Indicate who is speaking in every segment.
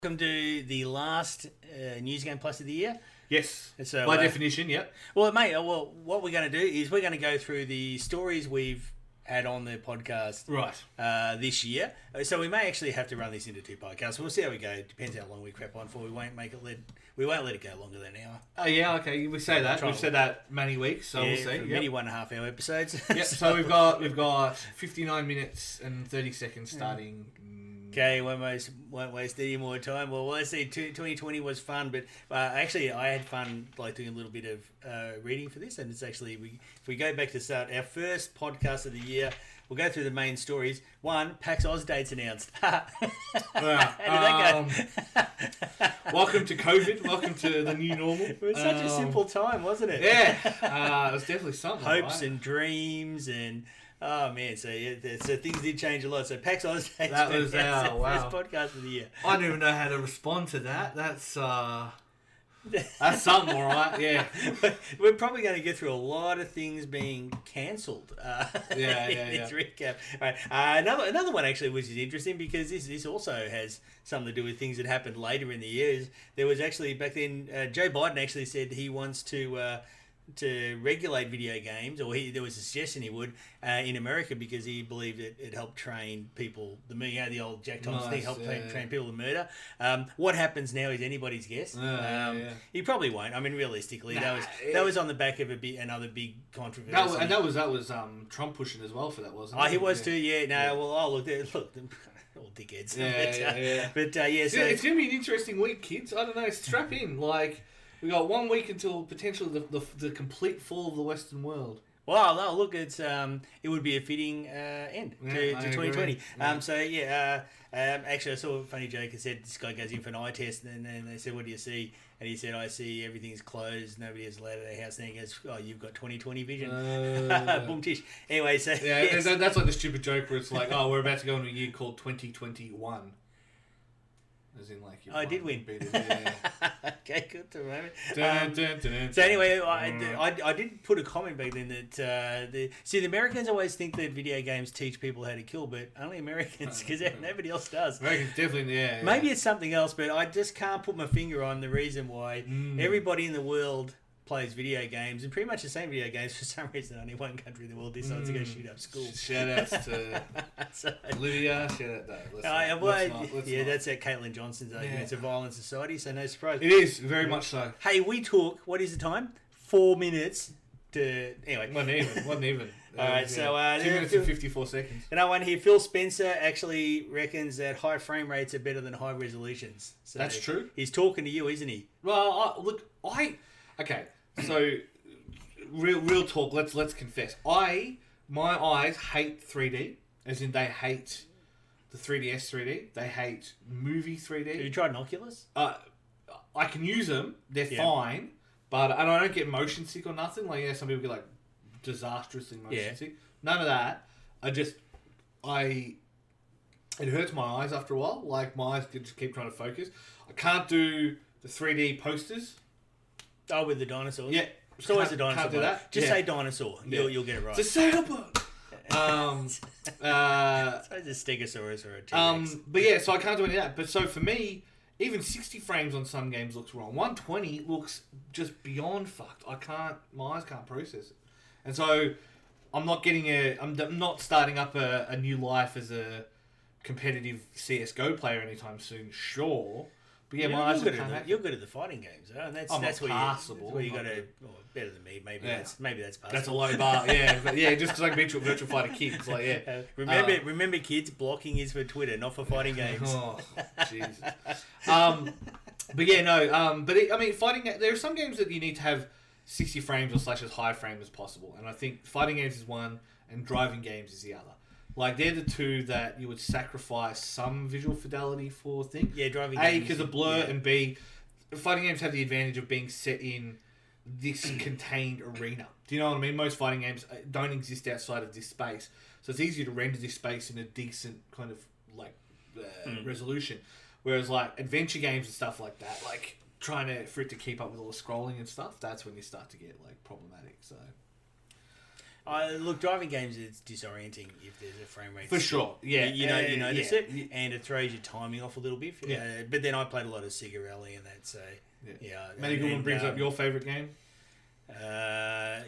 Speaker 1: Welcome to the last News Game Plus of the year.
Speaker 2: Yes,
Speaker 1: So,
Speaker 2: by definition, yep.
Speaker 1: Well, mate, what we're going to do is we're going to go through the stories we've had on the podcast this year. So we may actually have to run this into two podcasts. We'll see how we go. It depends how long we crap on for. We won't let it go longer than an hour.
Speaker 2: Oh yeah, okay. We say that. We've said that many weeks, so we'll see.
Speaker 1: Many 1.5 hour episodes.
Speaker 2: Yep. So we've got 59 minutes and 30 seconds starting.
Speaker 1: Okay, won't waste any more time. Well, let's see. 2020 was fun, but actually, I had fun doing a little bit of reading for this, and it's actually if we go back to start our first podcast of the year, we'll go through the main stories. One, Pax Aus dates announced. How did that
Speaker 2: go? Welcome to COVID. Welcome to the new normal.
Speaker 1: It was such a simple time, wasn't it?
Speaker 2: Yeah, it was definitely something.
Speaker 1: Hopes and dreams and. Oh man, so things did change a lot. So Pax Aus dates
Speaker 2: that was our
Speaker 1: first podcast of the year.
Speaker 2: I don't even know how to respond to that. That's something, all right. Yeah,
Speaker 1: we're probably going to get through a lot of things being cancelled.
Speaker 2: This
Speaker 1: recap. All right. Another one actually, which is interesting because this also has something to do with things that happened later in the years. There was actually back then, Joe Biden actually said he wants to regulate video games, or there was a suggestion he would in America because he believed it helped train people. The old Jack Thompson thing helped train people to murder. What happens now is anybody's guess. He probably won't. I mean, realistically, that was on the back of another big controversy.
Speaker 2: That was Trump pushing as well for that, wasn't it?
Speaker 1: Oh, he was too. Yeah. No. Yeah. Well, look. All dickheads. But so
Speaker 2: it's going to be an interesting week, kids. I don't know. Strap in, We got 1 week until potentially the complete fall of the Western world.
Speaker 1: Well, no, look, it would be a fitting end to 2020. Actually, I saw a funny joke. It said this guy goes in for an eye test, and then they said, "What do you see?" And he said, "I see everything's closed. Nobody has allowed at their house." And he goes, "Oh, you've got 2020 vision." Boom tish. Anyway, so
Speaker 2: yes. That's like the stupid joke where it's like, "Oh, we're about to go into a year called 2021." As in,
Speaker 1: I did win.
Speaker 2: Yeah.
Speaker 1: Okay, good to remember. So anyway, I did put a comment back then that the Americans always think that video games teach people how to kill, but only Americans, because nobody else does.
Speaker 2: Americans definitely, yeah.
Speaker 1: Maybe it's something else, but I just can't put my finger on the reason why everybody in the world plays video games, and pretty much the same video games. For some reason, only one country in the world decides to go shoot up schools.
Speaker 2: Shout outs to Olivia. Shout out that.
Speaker 1: That's Caitlin Johnson's argument. It's a violent society, so no surprise.
Speaker 2: It is very much so.
Speaker 1: Hey, we took what is the time? 4 minutes to anyway.
Speaker 2: Wasn't even.
Speaker 1: All right, so
Speaker 2: 2 minutes and 54 seconds.
Speaker 1: And I one here. Phil Spencer actually reckons that high frame rates are better than high resolutions. So
Speaker 2: that's true.
Speaker 1: He's talking to you, isn't he?
Speaker 2: Well, okay. So, real talk. Let's confess. My eyes hate 3D, as in they hate the 3DS 3D. They hate movie 3D.
Speaker 1: Have you tried an Oculus?
Speaker 2: I can use them. They're fine, but I don't get motion sick or nothing. Some people get disastrously motion sick. None of that. It hurts my eyes after a while. My eyes just keep trying to focus. I can't do the 3D posters.
Speaker 1: Oh, with the dinosaurs?
Speaker 2: Yeah.
Speaker 1: It's always a dinosaur.
Speaker 2: Can't do that.
Speaker 1: Just say dinosaur. Yeah. You'll get it right.
Speaker 2: It's a sailboat.
Speaker 1: It's a stegosaurus or a T-Rex.
Speaker 2: But yeah, so I can't do any of that. But so for me, even 60 frames on some games looks wrong. 120 looks just beyond fucked. My eyes can't process it. And so I'm not starting up a new life as a competitive CSGO player anytime soon, sure. But yeah, my eyes
Speaker 1: you're good at the fighting games, and that's where you got to better than me. Maybe that's passable.
Speaker 2: That's a low bar, yeah. But yeah, just because I can beat Virtual Fighter kids,
Speaker 1: remember, kids, blocking is for Twitter, not for fighting games.
Speaker 2: Oh, Jesus. But yeah, no. Fighting. There are some games that you need to have 60 frames or / as high frame as possible, and I think fighting games is one, and driving games is the other. They're the two that you would sacrifice some visual fidelity for things.
Speaker 1: Yeah, driving
Speaker 2: games. A, because of blur, and B, fighting games have the advantage of being set in this contained arena. Do you know what I mean? Most fighting games don't exist outside of this space. So it's easier to render this space in a decent kind of resolution. Whereas adventure games and stuff like that, for it to keep up with all the scrolling and stuff, that's when you start to get problematic. So
Speaker 1: Look, driving games, it's disorienting if there's a frame rate.
Speaker 2: For sure, yeah.
Speaker 1: You notice it, and it throws your timing off a little bit.
Speaker 2: Yeah.
Speaker 1: But then I played a lot of Sega Rally and that, so... Yeah.
Speaker 2: Matty Goodman brings up your favourite game?
Speaker 1: Yeah.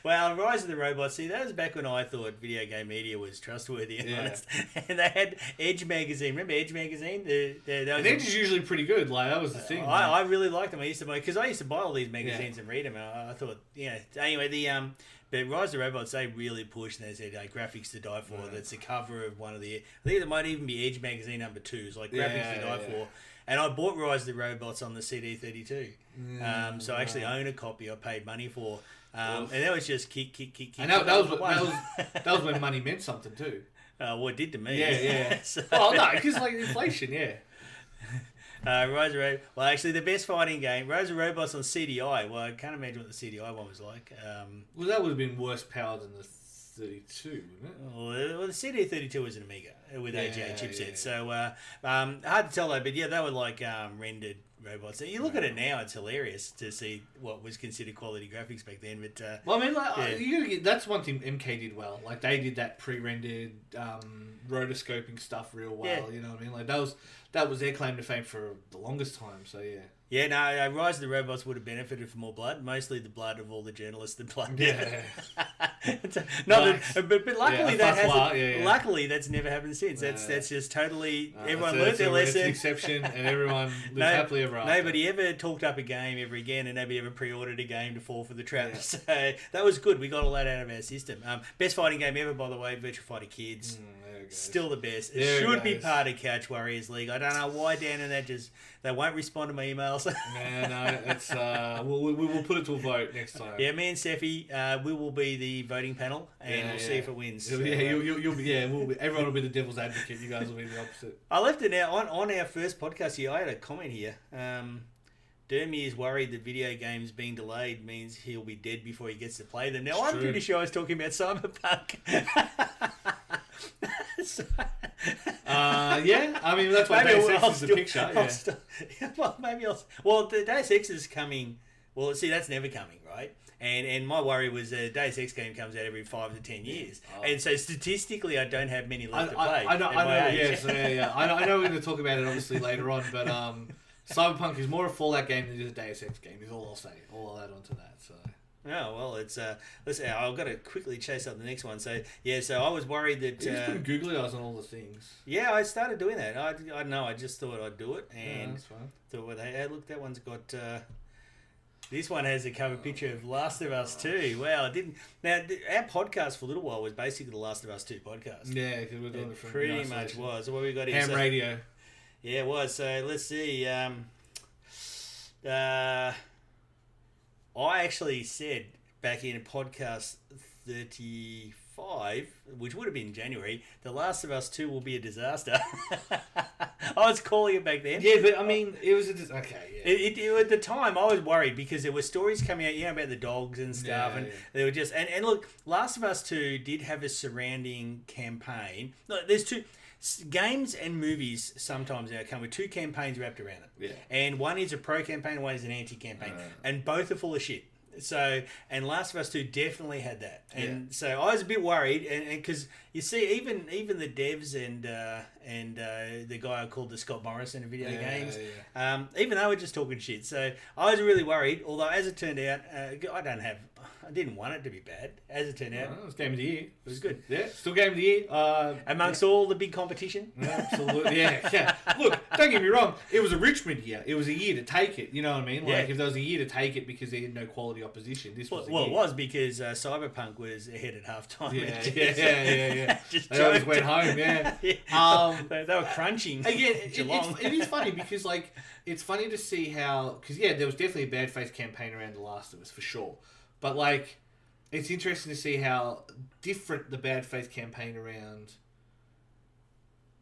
Speaker 1: Well, Rise of the Robots. See, that was back when I thought video game media was trustworthy and honest. And they had Edge magazine. Remember Edge magazine?
Speaker 2: And Edge is usually pretty good. Like that was the thing.
Speaker 1: I really liked them. I used to buy all these magazines and read them. And I thought, anyway, but Rise of the Robots, they really pushed and they said graphics to die for. That's the cover of one of the. I think it might even be Edge magazine number 2. It's like graphics to die for. And I bought Rise of the Robots on the CD32. So I actually own a copy I paid money for. And that was just kick.
Speaker 2: And that was when money meant something too.
Speaker 1: Well, it did to me.
Speaker 2: Yeah. Well, no, because like inflation,
Speaker 1: Rise of Robots. Well, actually, the best fighting game, Rise of Robots on CDI. Well, I can't imagine what the CDI one was like.
Speaker 2: Well, that would have been worse power than the 32, wouldn't it?
Speaker 1: Well, the CD32 was an Amiga with AGA chipset, so hard to tell though. But yeah, they were like rendered robots. You look at it now; it's hilarious to see what was considered quality graphics back then. But
Speaker 2: well, I mean, you gotta get, that's one thing MK did well. Like they did that pre-rendered rotoscoping stuff real well. Yeah. You know what I mean? Like that was their claim to fame for the longest time. So yeah.
Speaker 1: Yeah, no, Rise of the Robots would have benefited from more blood, mostly the blood of all the journalists that blood.
Speaker 2: Yeah.
Speaker 1: But luckily luckily that's never happened since. That's just totally everyone learned their lesson.
Speaker 2: It's an exception, and everyone lives happily ever after.
Speaker 1: Nobody ever talked up a game ever again, and nobody ever pre-ordered a game to fall for the trap. Yeah. So that was good. We got all that out of our system. Best fighting game ever, by the way, Virtua Fighter Kids. Still the best. It should be part of Couch Warriors League. I don't know why Dan and that they won't respond to my emails.
Speaker 2: No, it's we will put it to a vote next time.
Speaker 1: Yeah, me and Seffi, we will be the voting panel, and we'll see if it wins.
Speaker 2: So, you'll be. Yeah, everyone will be the devil's advocate. You guys will be the opposite.
Speaker 1: I left it now on our first podcast here. I had a comment here. Dermie is worried that video games being delayed means he'll be dead before he gets to play them. Now, I'm pretty sure I was talking about Cyberpunk.
Speaker 2: Yeah, I mean that's why Deus Ex is the picture.
Speaker 1: Well, the Deus Ex is coming. Well, see, that's never coming, right? And my worry was a Deus Ex game comes out every 5 to 10 years, and so statistically, I don't have many left to play.
Speaker 2: I know. Yeah. I know we're going to talk about it obviously later on, but Cyberpunk is more a Fallout game than it is a Deus Ex game. Is all I'll say. All I'll add on to that. So.
Speaker 1: Oh well, it's I've got to quickly chase up the next one. So I was worried that
Speaker 2: you just put googly eyes on all the things.
Speaker 1: Yeah, I started doing that. I know. I just thought I'd do it, and
Speaker 2: that's fine.
Speaker 1: Thought, well, hey, look, that one's got. This one has a cover picture of Last of Us 2. Wow, it didn't. Now our podcast for a little while was basically the Last of Us 2 podcast.
Speaker 2: Yeah, because we're doing it from
Speaker 1: pretty much was. What we got here?
Speaker 2: Ham radio.
Speaker 1: Yeah, it was. So let's see. I actually said back in podcast 35, which would have been January, The Last of Us 2 will be a disaster. I was calling it back then.
Speaker 2: Yeah, but I mean, it was okay.
Speaker 1: Yeah. At the time, I was worried because there were stories coming out, about the dogs and stuff, and they were just and look, Last of Us 2 did have a surrounding campaign. Look, there's two. Games and movies sometimes come with 2 campaigns wrapped around it.
Speaker 2: Yeah.
Speaker 1: And one is a pro campaign and one is an anti campaign. And both are full of shit. So, and Last of Us 2 definitely had that. And so I was a bit worried, and because you see, even the devs and the guy I called the Scott Morrison of video games, even they were just talking shit. So I was really worried, although as it turned out, I didn't want it to be bad. As it turned out,
Speaker 2: it was game of the year.
Speaker 1: It was good.
Speaker 2: Yeah, still game of the year.
Speaker 1: Amongst all the big competition.
Speaker 2: Absolutely, yeah. Look, don't get me wrong. It was a Richmond year. It was a year to take it. You know what I mean? Like if there was a year to take it because they had no quality opposition, this was.
Speaker 1: Well, it was because Cyberpunk was ahead at halftime.
Speaker 2: Yeah. They always went home. Yeah.
Speaker 1: They were crunching.
Speaker 2: Again, it is funny because it's funny to see how there was definitely a bad faith campaign around The Last of Us for sure. But it's interesting to see how different the bad faith campaign around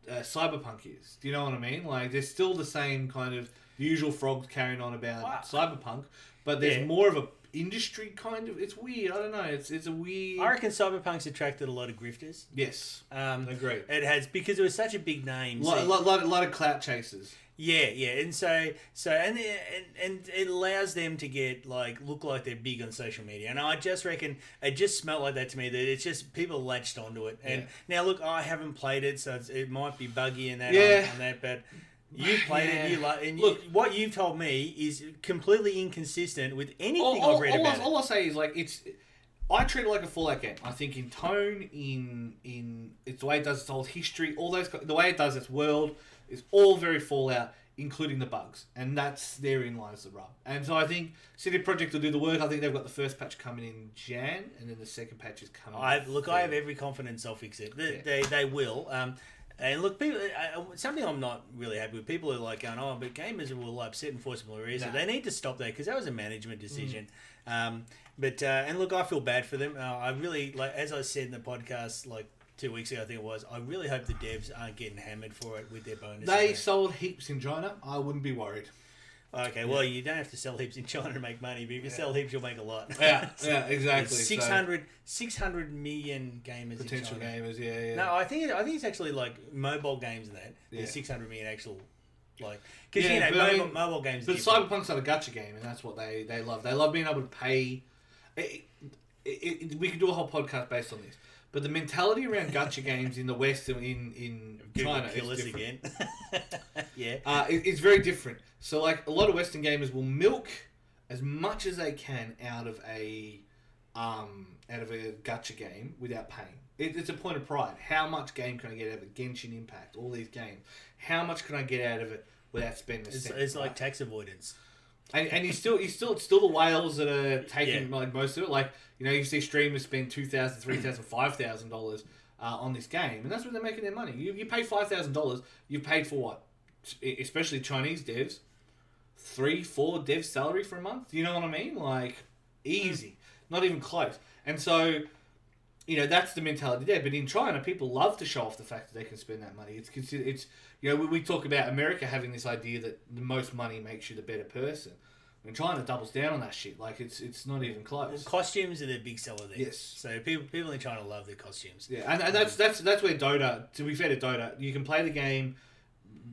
Speaker 2: Cyberpunk is. Do you know what I mean? There's still the same kind of usual frogs carrying on about Cyberpunk, but there's more of a industry kind of. It's weird. I don't know. It's a weird.
Speaker 1: I reckon Cyberpunk's attracted a lot of grifters.
Speaker 2: Yes, agreed.
Speaker 1: It has because it was such a big name.
Speaker 2: A lot of clout chasers.
Speaker 1: Yeah, and and it allows them to get look like they're big on social media, and I just reckon it just smelled like that to me. That it's just people latched onto it, and now look, I haven't played it, so it might be buggy and that on that, but you played it, look, what you've told me is completely inconsistent with anything I've read about it.
Speaker 2: All I say is I treat it like a Fallout game. I think in tone, in it's the way it does its whole history, all those the way it does its world is all very Fallout, including the bugs, and that's therein lies the rub. And so I think CD Projekt will do the work. I think they've got the first patch coming in Jan, and then the second patch is coming.
Speaker 1: I have every confidence they'll fix it. They will. And look, people, something I'm not really happy with. People are going, "Oh, but gamers will upset enforceable areas." So they need to stop that because that was a management decision. But and look, I feel bad for them. I really as I said in the podcast 2 weeks ago, I think it was. I really hope the devs aren't getting hammered for it with their bonuses.
Speaker 2: They sold heaps in China. I wouldn't be worried.
Speaker 1: Okay, well, you don't have to sell heaps in China to make money, but if you sell heaps, you'll make a lot.
Speaker 2: Yeah, exactly.
Speaker 1: 600 million gamers
Speaker 2: potential
Speaker 1: in China.
Speaker 2: Gamers, yeah.
Speaker 1: No, I think it's actually mobile games and that. There's 600 million actual because mobile games.
Speaker 2: But Cyberpunk's not a gacha game, and that's what they love. They love being able to pay. We could do a whole podcast based on this. But the mentality around gacha games in the West and in China is different. Again.
Speaker 1: Yeah.
Speaker 2: It's very different. So, a lot of Western gamers will milk as much as they can out of a gacha game without paying. It's a point of pride. How much game can I get out of it? Genshin Impact, all these games. How much can I get out of it without spending a cent?
Speaker 1: It's like tax avoidance.
Speaker 2: And it's still the whales that are taking most of it. You see streamers spend $2,000, $3,000, $5,000 on this game, and that's where they're making their money. You pay $5,000, you've paid for what? Especially Chinese devs, 3-4 dev salary for a month. You know what I mean? Easy, not even close. And so, that's the mentality there. But in China, people love to show off the fact that they can spend that money. We talk about America having this idea that the most money makes you the better person. When China doubles down on that shit, it's not even close.
Speaker 1: Well, costumes are the big seller there.
Speaker 2: Yes.
Speaker 1: So people in China love their costumes.
Speaker 2: Yeah, and that's where Dota. To be fair to Dota, you can play the game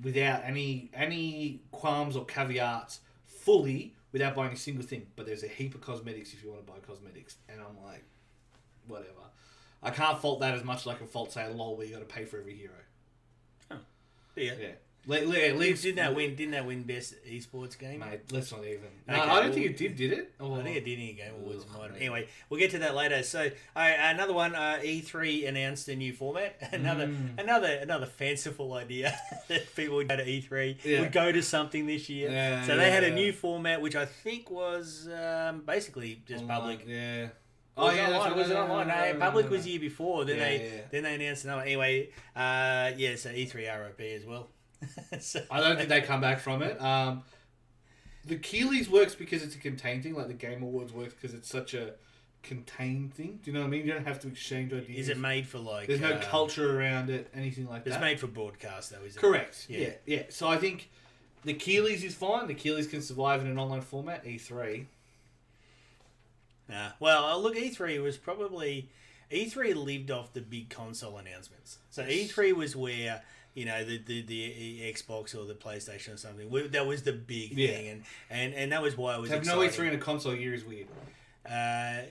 Speaker 2: without any qualms or caveats fully without buying a single thing. But there's a heap of cosmetics if you want to buy cosmetics, and I'm like, whatever. I can't fault that as much as I can fault say LOL where you got to pay for every hero.
Speaker 1: Oh. Yeah. Didn't that win best esports game?
Speaker 2: Mate, let's not even. No, I don't think it did it?
Speaker 1: I think it did in a Game Awards. Anyway, we'll get to that later. So another one, E3 announced a new format. Another fanciful idea that people would go to E3 would go to something this year. They had a new format, which I think was basically just
Speaker 2: online,
Speaker 1: public.
Speaker 2: Yeah.
Speaker 1: Was it online? No, public was the year before. Then they announced another. Anyway, so E3 ROP as well.
Speaker 2: I don't think they come back from it. The Keeley's works because it's a contained thing, like the Game Awards works because it's such a contained thing. Do you know what I mean? You don't have to exchange ideas.
Speaker 1: Is it made for
Speaker 2: There's no culture around it, anything like that.
Speaker 1: It's made for broadcast though, is it?
Speaker 2: Correct. Yeah. So I think the Keeley's is fine. The Keeley's can survive in an online format. E3.
Speaker 1: Nah. Well, look, E3 was probably... E3 lived off the big console announcements. So E3 was where... the Xbox or the PlayStation or something. That was the big thing, and that was why it was exciting.
Speaker 2: No E3 in a console year is weird.
Speaker 1: Well,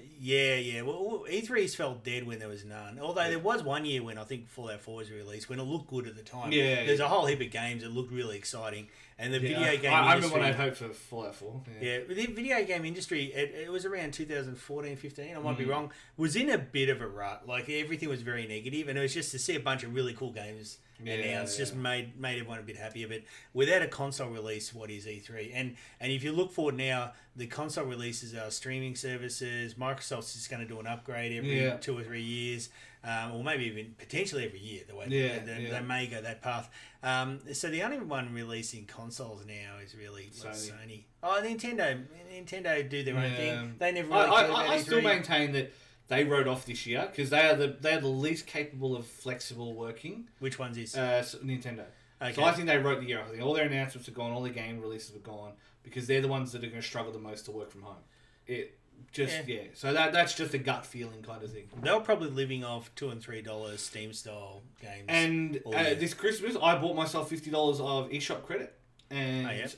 Speaker 1: E3's felt dead when there was none. Although there was one year when I think Fallout 4 was released, when it looked good at the time. There's a whole heap of games that looked really exciting. And the video game industry...
Speaker 2: I remember when I hoped for Fallout 4.
Speaker 1: Yeah, the video game industry, it was around 2014, 15, I might be wrong, was in a bit of a rut. Everything was very negative, and it was just to see a bunch of really cool games announced, just made everyone a bit happier. But without a console release, what is E3? And if you look forward now, the console releases are streaming services. Microsoft's just going to do an upgrade every 2 or 3 years, or maybe even potentially every year. The way they may go that path. So the only one releasing consoles now is really Sony. Oh, Nintendo do their own thing. They never really cared about
Speaker 2: I
Speaker 1: E3.
Speaker 2: still maintain that they wrote off this year because they are the least capable of flexible working.
Speaker 1: Which one's is?
Speaker 2: Nintendo. Okay. So I think they wrote the year off. I think all their announcements are gone, all their game releases are gone because they're the ones that are going to struggle the most to work from home. So that's just a gut feeling kind of thing.
Speaker 1: They were probably living off $2 and $3 Steam style games.
Speaker 2: And this Christmas, I bought myself $50 of eShop credit. and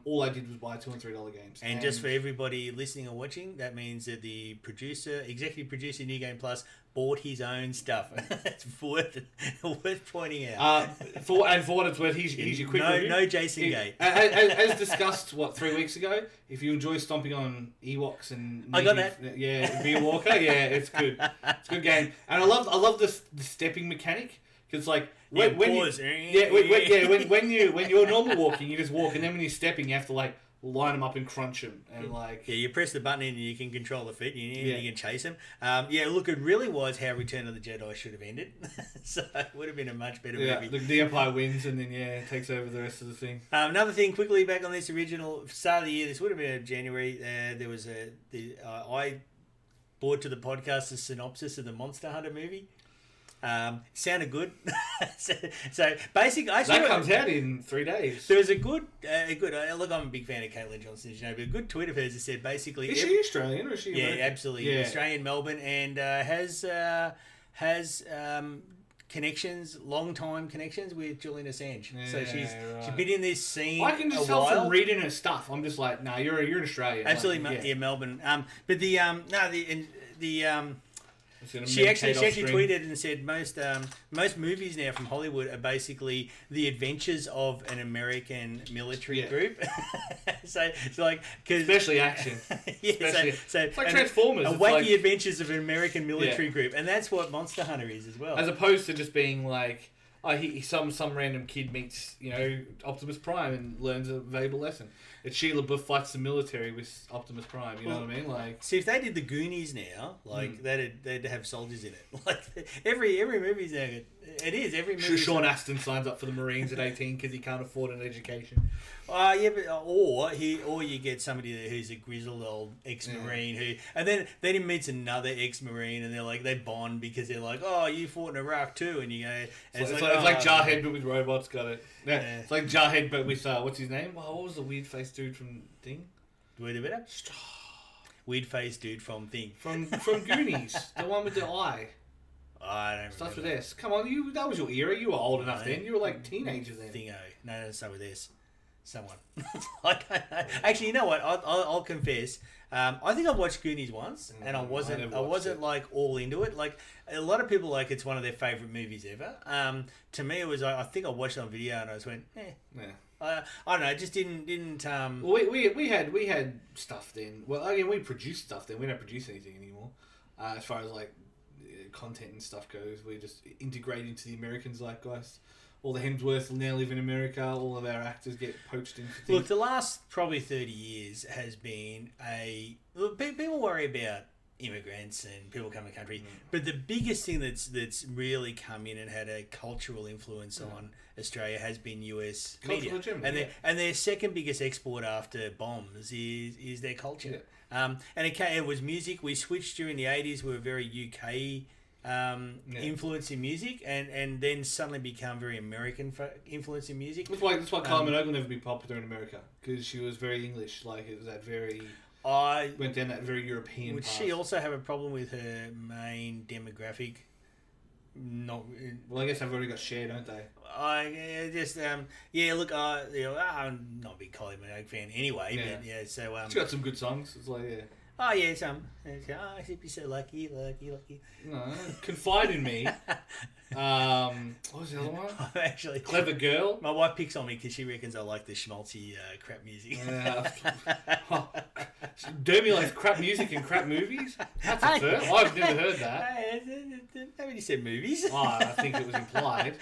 Speaker 2: all I did was buy $2 and $3 games.
Speaker 1: And just for everybody listening or watching, that means that the executive producer, New Game Plus, bought his own stuff. It's worth pointing out.
Speaker 2: For what it's worth, here's your quick review.
Speaker 1: No Jason Gate.
Speaker 2: As discussed, 3 weeks ago, if you enjoy stomping on Ewoks and
Speaker 1: I got that.
Speaker 2: Yeah, be a walker. Yeah, it's good. It's a good game, and I love the stepping mechanic because when you're normal walking, you just walk, and then when you're stepping, you have to line them up and crunch them, and
Speaker 1: you press the button and you can control the feet, and you can chase them. Look, it really was how Return of the Jedi should have ended. So it would have been a much better movie.
Speaker 2: The Empire wins, and then takes over the rest of the thing.
Speaker 1: Another thing, quickly back on this original start of the year. This would have been January. There was I brought to the podcast a synopsis of the Monster Hunter movie. Sounded good. so basically,
Speaker 2: that comes out in 3 days.
Speaker 1: There was a good. Look, I'm a big fan of Caitlin Johnson, as you know, but a good tweet of hers that said basically.
Speaker 2: Is she Australian or is she?
Speaker 1: Yeah,
Speaker 2: American?
Speaker 1: absolutely. Yeah. Australian, Melbourne, and has connections, long-time connections with Julian Assange.
Speaker 2: Yeah,
Speaker 1: so she's been in this scene.
Speaker 2: I can just tell from reading her stuff. I'm just like, no, you're an Australian.
Speaker 1: Absolutely, Melbourne. But she actually tweeted and said most movies now from Hollywood are basically the adventures of an American military group. so it's
Speaker 2: especially action.
Speaker 1: So
Speaker 2: it's like Transformers.
Speaker 1: A wacky adventures of an American military group, and that's what Monster Hunter is as well.
Speaker 2: As opposed to just being some random kid meets Optimus Prime and learns a valuable lesson. It's Sheila Buff fights the military with Optimus Prime. You know what I mean?
Speaker 1: See, if they did the Goonies now, they'd have soldiers in it. Every movie's now. It is every movie.
Speaker 2: Sean Astin signs up for the Marines at 18 because he can't afford an education.
Speaker 1: Or you get somebody who's a grizzled old ex-Marine and then he meets another ex-Marine, and they bond because they're like, oh, you fought in Iraq too, and you go.
Speaker 2: It's like Jarhead but with robots. Got it. Yeah. It's like Jarhead but with what's his name? What was the weird faced dude from Thing?
Speaker 1: Weird faced dude from Thing.
Speaker 2: From Goonies, the one with the eye.
Speaker 1: I don't
Speaker 2: Starts with S. Come on, that was your era. You were old enough then. You were like teenagers then.
Speaker 1: Thingo. No, start with S. Someone. I don't know. Actually, you know what? I'll confess. I think I've watched Goonies once, and I wasn't all into it. Like a lot of people, it's one of their favorite movies ever. To me, it was. I think I watched it on video, and I just went,
Speaker 2: Yeah.
Speaker 1: I don't know. It just didn't.
Speaker 2: Well, we had stuff then. Well, again, we produced stuff then. We don't produce anything anymore. As far as content and stuff goes, we just integrate into the American zeitgeist. All the Hemsworths now live in America. All of our actors get poached into things.
Speaker 1: Look, the last probably 30 years has been people worry about immigrants and people coming to the country, but the biggest thing that's really come in and had a cultural influence on Australia has been US media, and their second biggest export after bombs is their culture. And it was music. We switched during the 80s. We were very UK influence in music, and then suddenly become very American influence in music.
Speaker 2: That's why Kylie Minogue will never be popular in America, because she was very English. It was that very. Went down that very European.
Speaker 1: Would she also have a problem with her main demographic? Not.
Speaker 2: Well, I guess they've already got shared, don't they?
Speaker 1: Look, I'm not a big Kylie Minogue fan anyway.
Speaker 2: Yeah.
Speaker 1: But yeah, so
Speaker 2: she's got some good songs. It's
Speaker 1: Oh yeah, I should be so lucky.
Speaker 2: No, Confide in Me. What was the other one?
Speaker 1: Actually,
Speaker 2: Clever Girl.
Speaker 1: My wife picks on me because she reckons I like the schmaltzy crap music.
Speaker 2: Dermie likes crap music and crap movies. That's a first. I've never heard that.
Speaker 1: Haven't you said movies?
Speaker 2: I think it was implied.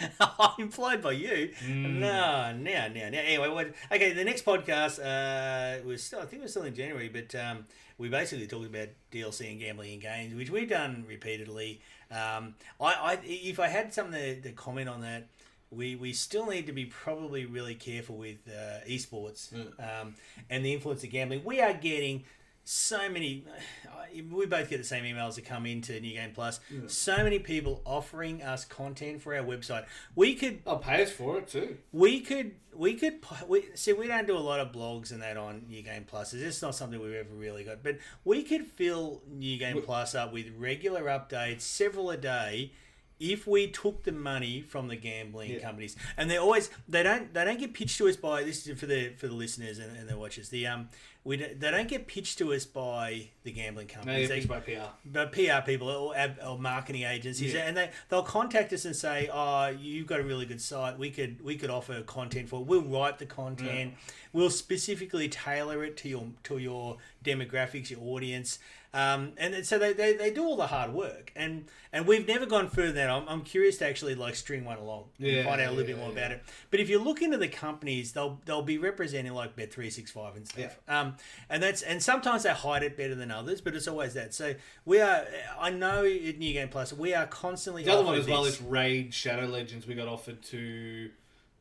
Speaker 1: Implied by you. No. Anyway, okay. The next podcast I think it was still in January, but we basically talked about DLC and gambling in games, which we've done repeatedly. If I had something to comment on that, we still need to be probably really careful with esports and the influence of gambling. We are getting so many. We both get the same emails that come into New Game Plus. So many people offering us content for our website. We could.
Speaker 2: I'll pay us for it too.
Speaker 1: We see. We don't do a lot of blogs and that on New Game Plus. It's not something we've ever really got. But we could fill New Game Plus up with regular updates, several a day, if we took the money from the gambling companies, and they don't get pitched to us by, this is for the listeners and the watchers, they don't get pitched to us by the gambling companies.
Speaker 2: They get pitched by PR.
Speaker 1: But PR people or marketing agencies, and they'll contact us and say, "Oh, you've got a really good site. We could offer content for it. We'll write the content. We'll specifically tailor it to your demographics, your audience." And so they do all the hard work, and we've never gone further than that. I'm curious to actually like string one along and find out a little bit more about it. But if you look into the companies, they'll be representing like Bet365 and stuff. And sometimes they hide it better than others, but it's always that. So I know at New Game Plus we are constantly.
Speaker 2: The other one as well is Raid Shadow Legends. We got offered to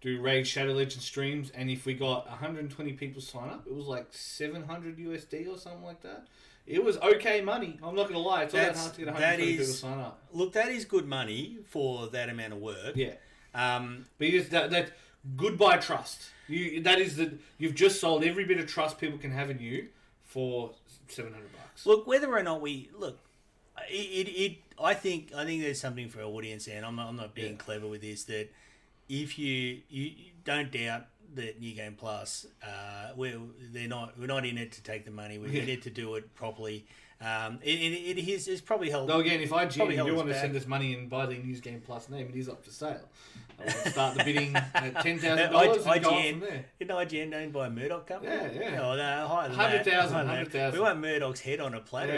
Speaker 2: do Raid Shadow Legends streams, and if we got 120 people sign up, it was like $700 USD or something like that. It was okay money. I'm not going to lie. It's not hard to get 120 people to sign up.
Speaker 1: Look, that is good money for that amount of work.
Speaker 2: Yeah. But you just, that goodbye trust. You've just sold every bit of trust people can have in you for $700.
Speaker 1: Look, whether or not I think there's something for our audience, and I'm not being clever with this, that if you don't doubt that New Game Plus, we're not in it to take the money. We're in it to do it properly. It's probably held.
Speaker 2: Though again, if IGN do want to send us money and buy the New Game Plus name, it is up for sale. I want to start the bidding at $10,000 and go on from there.
Speaker 1: Isn't IGN owned by a Murdoch company?
Speaker 2: Yeah.
Speaker 1: Oh, no, higher than
Speaker 2: 100,000.
Speaker 1: We want Murdoch's head on a platter.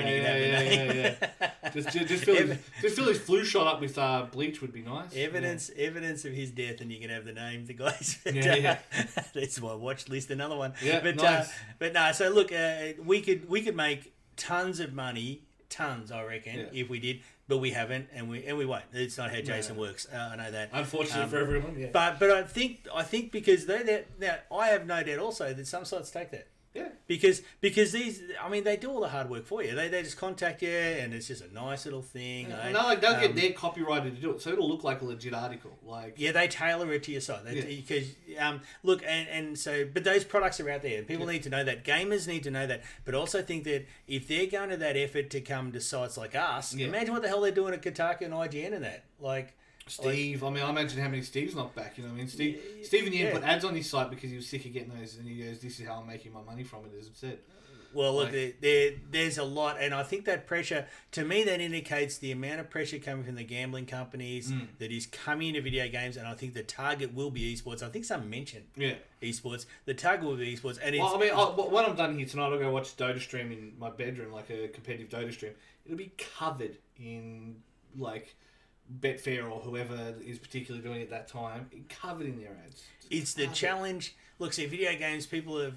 Speaker 2: Just fill his flu shot up with bleach would be nice.
Speaker 1: Evidence of his death, and you can have the name, the guys. That's my watch list. Another one.
Speaker 2: Yeah,
Speaker 1: but
Speaker 2: nice.
Speaker 1: But no. So look, we could make tons of money, I reckon, if we did. But we haven't, and we won't. It's not how Jason works. I know that.
Speaker 2: Unfortunately for everyone, yeah.
Speaker 1: But I think because now I have no doubt also that some sites take that.
Speaker 2: Yeah.
Speaker 1: Because these, I mean, they do all the hard work for you. They just contact you, and it's just a nice little thing.
Speaker 2: Yeah. And they'll get their copywriter to do it, so it'll look like a legit article.
Speaker 1: They tailor it to your site. Because look, and so, but those products are out there. People need to know that. Gamers need to know that. But also think that if they're going to that effort to come to sites like us, imagine what the hell they're doing at Kotaku and IGN and that.
Speaker 2: Steve, I imagine how many Steve's knocked back, you know what I mean? Steve in the end put ads on his site because he was sick of getting those, and he goes, "This is how I'm making my money from it," as I've said.
Speaker 1: Well, look, there's a lot, and I think that pressure, to me, that indicates the amount of pressure coming from the gambling companies that is coming into video games, and I think the target will be esports. I think some mentioned esports. The target will be esports. And
Speaker 2: when I'm done here tonight, I'll go watch Dota stream in my bedroom, like a competitive Dota stream. It'll be covered in, Betfair or whoever is particularly doing it at that time, covered in their ads.
Speaker 1: It's the challenge. Look, see, video games, people have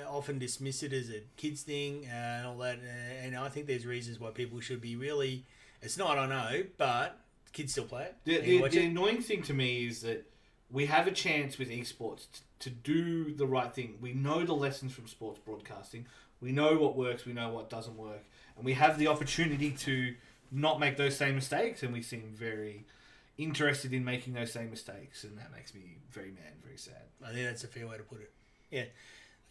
Speaker 1: often dismissed it as a kids thing and all that, and I think there's reasons why people should be really. It's not, I know, but kids still play it.
Speaker 2: The annoying thing to me is that we have a chance with esports to do the right thing. We know the lessons from sports broadcasting. We know what works. We know what doesn't work, and we have the opportunity to not make those same mistakes, and we seem very interested in making those same mistakes, and that makes me very mad and very sad.
Speaker 1: I think that's a fair way to put it. Yeah. I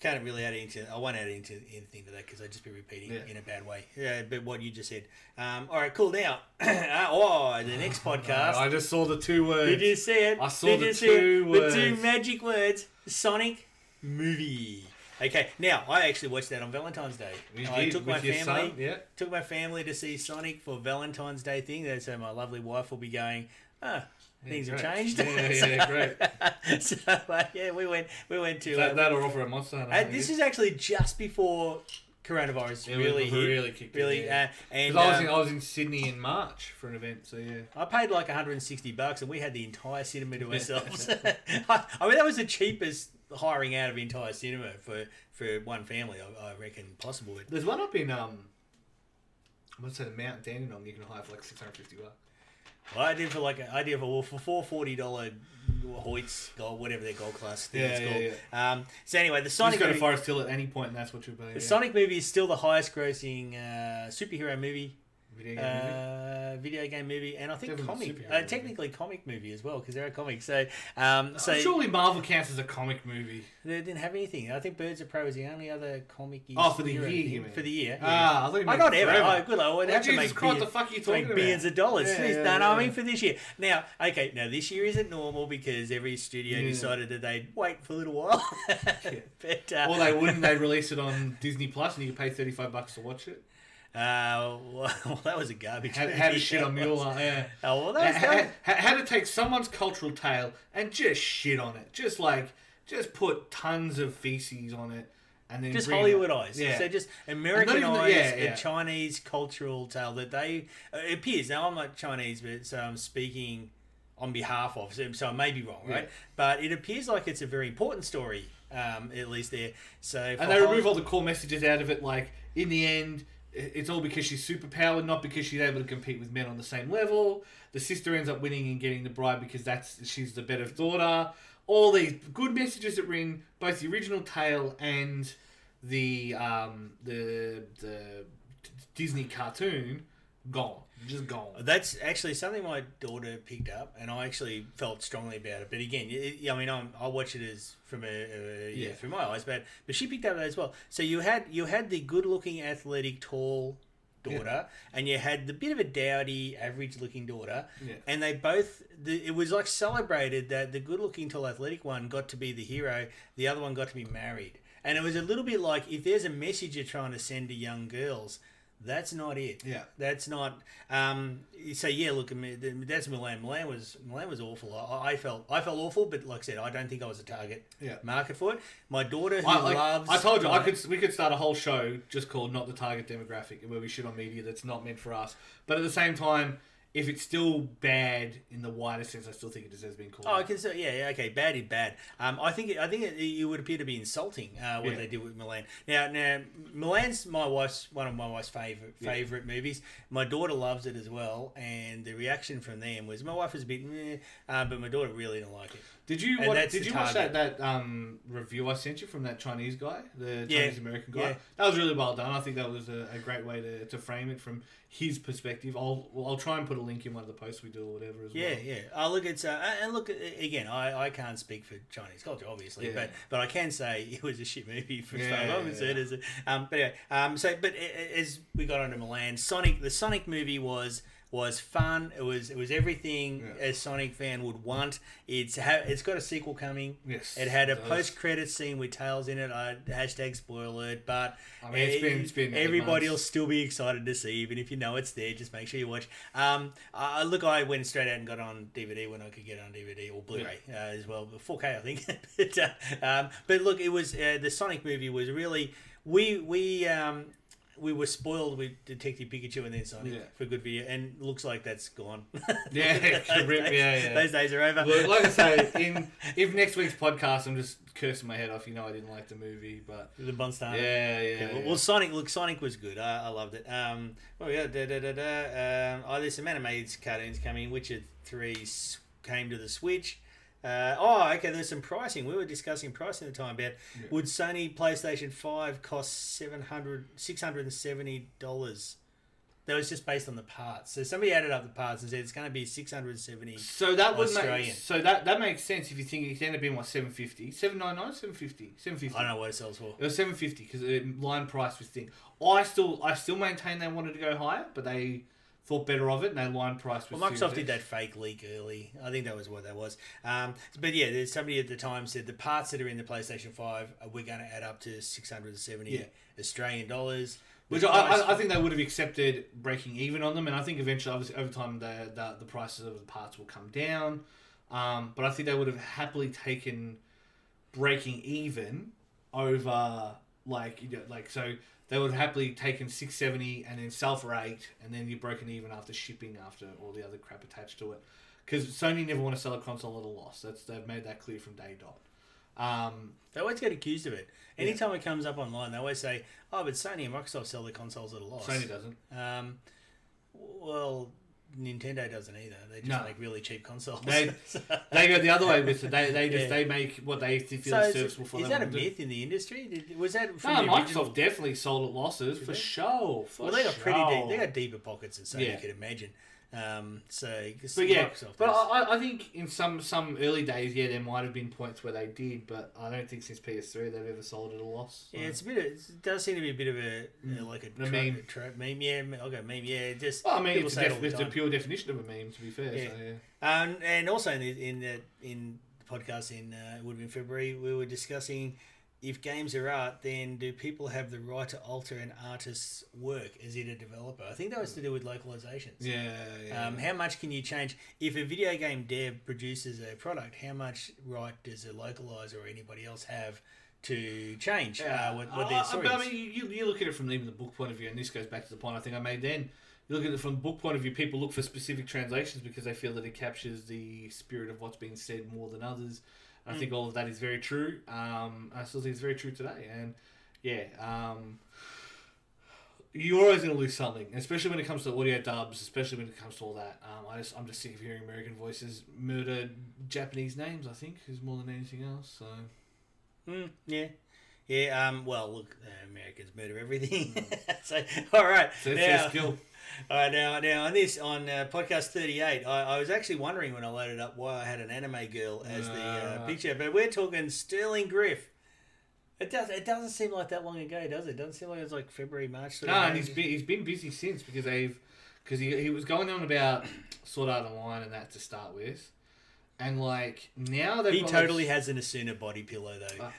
Speaker 1: can't really I won't add into anything to that because I'd just be repeating in a bad way. Yeah, but what you just said. All right, cool. Now, the next podcast.
Speaker 2: I just saw the 2 words.
Speaker 1: Did you see it?
Speaker 2: I saw the 2 words.
Speaker 1: The 2 magic words. Sonic movie. Okay, now I actually watched that on Valentine's Day. I took my family to see Sonic for Valentine's Day thing. So my lovely wife will be going, things have changed.
Speaker 2: Great.
Speaker 1: So we went to
Speaker 2: that or offer a Monster Hunter.
Speaker 1: This is actually just before coronavirus really kicked in. And
Speaker 2: I was in Sydney in March for an event, so yeah.
Speaker 1: I paid like $160 and we had the entire cinema to ourselves. I mean, that was the cheapest hiring out of the entire cinema for one family, I reckon, possible.
Speaker 2: There's one up in I'm gonna say the Mount Dandenong you can hire for like $650.
Speaker 1: Well, I did for $440 Hoyts gold, whatever their gold class thing is called. Yeah. So anyway, the Sonic.
Speaker 2: You just go to Forest Hill at any point, and that's what you'll pay.
Speaker 1: The Sonic movie is still the highest grossing superhero movie Video game movie, and I think
Speaker 2: Definitely
Speaker 1: comic,
Speaker 2: superhero
Speaker 1: technically comic movie as well, because they're a comic. So,
Speaker 2: surely Marvel counts as a comic movie.
Speaker 1: they didn't have anything. I think Birds of Prey was the only other comic.
Speaker 2: For the year, you mean?
Speaker 1: For the year.
Speaker 2: Ah, I thought you meant
Speaker 1: not ever.
Speaker 2: forever.
Speaker 1: Oh, good. I would have to make
Speaker 2: Christ, the fuck are you talking about?
Speaker 1: billions of dollars.
Speaker 2: Yeah,
Speaker 1: I mean for this year. Now, this year isn't normal because every studio decided that they'd wait for a little while. But
Speaker 2: or they wouldn't. They'd release it on Disney Plus, and you could pay $35 to watch it.
Speaker 1: Well, that was a garbage.
Speaker 2: How to shit on Mueller, yeah.
Speaker 1: Oh, well, that was
Speaker 2: how to take someone's cultural tale and just shit on it. Just put tons of feces on it. And then
Speaker 1: just Hollywoodize.
Speaker 2: Yeah.
Speaker 1: So just Americanize a Chinese cultural tale that they... it appears, now I'm not Chinese, but so I'm speaking on behalf of, so I may be wrong, right? Yeah. But it appears like it's a very important story, at least there. And
Speaker 2: they remove all the core messages out of it, like, in the end... It's all because she's superpowered, not because she's able to compete with men on the same level. The sister ends up winning and getting the bride because she's the better daughter. All these good messages that ring both the original tale and the Disney cartoon gone. Just gone.
Speaker 1: That's actually something my daughter picked up, and I actually felt strongly about it. But again, I watch it as from through my eyes, but she picked up that as well. So you had the good-looking, athletic, tall daughter, and you had the bit of a dowdy, average-looking daughter, and they both. It was like celebrated that the good-looking, tall, athletic one got to be the hero, the other one got to be married, and it was a little bit like if there's a message you're trying to send to young girls. That's not it.
Speaker 2: Yeah.
Speaker 1: That's not. So yeah, look, that's Milan. Milan was awful. I felt awful, but like I said, I don't think I was a target market for it. My daughter, who loves.
Speaker 2: I told you, we could start a whole show just called "Not the Target Demographic," where we shit on media that's not meant for us. But at the same time, if it's still bad in the wider sense, I still think it deserves being called.
Speaker 1: Oh, I can say, okay, bad is bad. I think it would appear to be insulting what they did with Milan. Now Milan's one of my wife's favorite movies. My daughter loves it as well, and the reaction from them was my wife was a bit, but my daughter really didn't like it.
Speaker 2: Did you watch that review I sent you from that Chinese guy, the Chinese American guy? Yeah. That was really well done. I think that was a great way to frame it from his perspective. I'll try and put a link in one of the posts we do or whatever as well.
Speaker 1: Yeah. Look, it's and look again. I can't speak for Chinese culture, obviously, but I can say it was a shit movie for as far as I'm concerned. But anyway, but as we got onto Milan, the Sonic movie was fun. It was everything a Sonic fan would want. It's got a sequel coming.
Speaker 2: Yes,
Speaker 1: it had a post-credit scene with Tails in it. Hashtag spoiler alert, but
Speaker 2: I mean, it's been
Speaker 1: everybody will still be excited to see, even if you know it's there. Just make sure you watch. Look, I went straight out and got on DVD when I could get on DVD or Blu-ray as well, 4K I think. But look, it was the Sonic movie was really we were spoiled with Detective Pikachu and then Sonic for good video, and looks like that's gone. Those days are over.
Speaker 2: Well, like I say, if next week's podcast I'm just cursing my head off, I didn't like the movie, but
Speaker 1: the Monster.
Speaker 2: Well,
Speaker 1: Sonic was good. I loved it. There's some animated cartoons coming. Witcher 3 came to the Switch. There's some pricing. We were discussing pricing at the time about would Sony PlayStation 5 cost $670? That was just based on the parts. So somebody added up the parts and said it's going to be $670.
Speaker 2: So that would that makes sense if you think it ended up being what, $750, $799, $750.
Speaker 1: I don't know what it sells for.
Speaker 2: It was $750 because the line price was thing. I still maintain they wanted to go higher, but they thought better of it, and they line price was.
Speaker 1: Well, Microsoft did that fake leak early. I think that was what that was. But yeah, there's somebody at the time said the parts that are in the PlayStation 5 we're going to add up to 670 Australian dollars.
Speaker 2: Which I think they would have accepted breaking even on them, and I think eventually, obviously, over time, the prices of the parts will come down. But I think they would have happily taken breaking even over so. They would have happily taken $670 and then sell for $8, and then you're broken even after shipping, after all the other crap attached to it. Because Sony never want to sell a console at a loss. They've made that clear from day dot.
Speaker 1: They always get accused of it. Anytime it comes up online, they always say, "Oh, but Sony and Microsoft sell their consoles at a loss."
Speaker 2: Sony doesn't.
Speaker 1: Well, Nintendo doesn't either. They just
Speaker 2: No.
Speaker 1: make really cheap consoles.
Speaker 2: They go the other way with it. They make what they feel is serviceable for them.
Speaker 1: Is that a myth in the industry? Was that from
Speaker 2: No,
Speaker 1: the
Speaker 2: Microsoft
Speaker 1: original?
Speaker 2: definitely sold at losses for sure.
Speaker 1: Well, they got pretty deep. They got deeper pockets than Sony,
Speaker 2: Yeah.
Speaker 1: you could imagine.
Speaker 2: But yeah,
Speaker 1: Microsoft
Speaker 2: but
Speaker 1: has-
Speaker 2: I think in some early days, there might have been points where they did, but I don't think since PS3 they've ever sold at a loss. So.
Speaker 1: Yeah, it does seem to be a bit of a like a
Speaker 2: meme.
Speaker 1: meme. Yeah, okay, meme. Yeah, just
Speaker 2: Well, I mean,
Speaker 1: people
Speaker 2: it's,
Speaker 1: say it all the
Speaker 2: it's the
Speaker 1: time.
Speaker 2: pure definition of a meme, to be fair.
Speaker 1: Yeah.
Speaker 2: So, yeah.
Speaker 1: And also in the podcast in it would have been February, we were discussing if games are art, then do people have the right to alter an artist's work as it a developer? I think that was to do with localizations.
Speaker 2: Yeah.
Speaker 1: How much can you change if a video game dev produces a product? How much right does a localizer or anybody else have to change what their story
Speaker 2: but
Speaker 1: is?
Speaker 2: I mean, you look at it from even the book point of view, and this goes back to the point I think I made then. You look at it from the book point of view, people look for specific translations because they feel that it captures the spirit of what's being said more than others. And I think all of that is very true. I still think it's very true today. And you're always going to lose something, especially when it comes to audio dubs, especially when it comes to all that. I'm just sick of hearing American voices murder Japanese names, I think, is more than anything else. So.
Speaker 1: Yeah. Well, look, Americans murder everything. So, all right.
Speaker 2: So that's their skill.
Speaker 1: All right, now on podcast 38, I was actually wondering when I loaded up why I had an anime girl as the picture, but we're talking Sterling Griff. It doesn't seem like that long ago, does it? It doesn't seem like it was like February, March.
Speaker 2: No, and he's been busy since because he was going on about Sword Art Online and that to start with, and like now
Speaker 1: he totally has an Asuna body pillow though.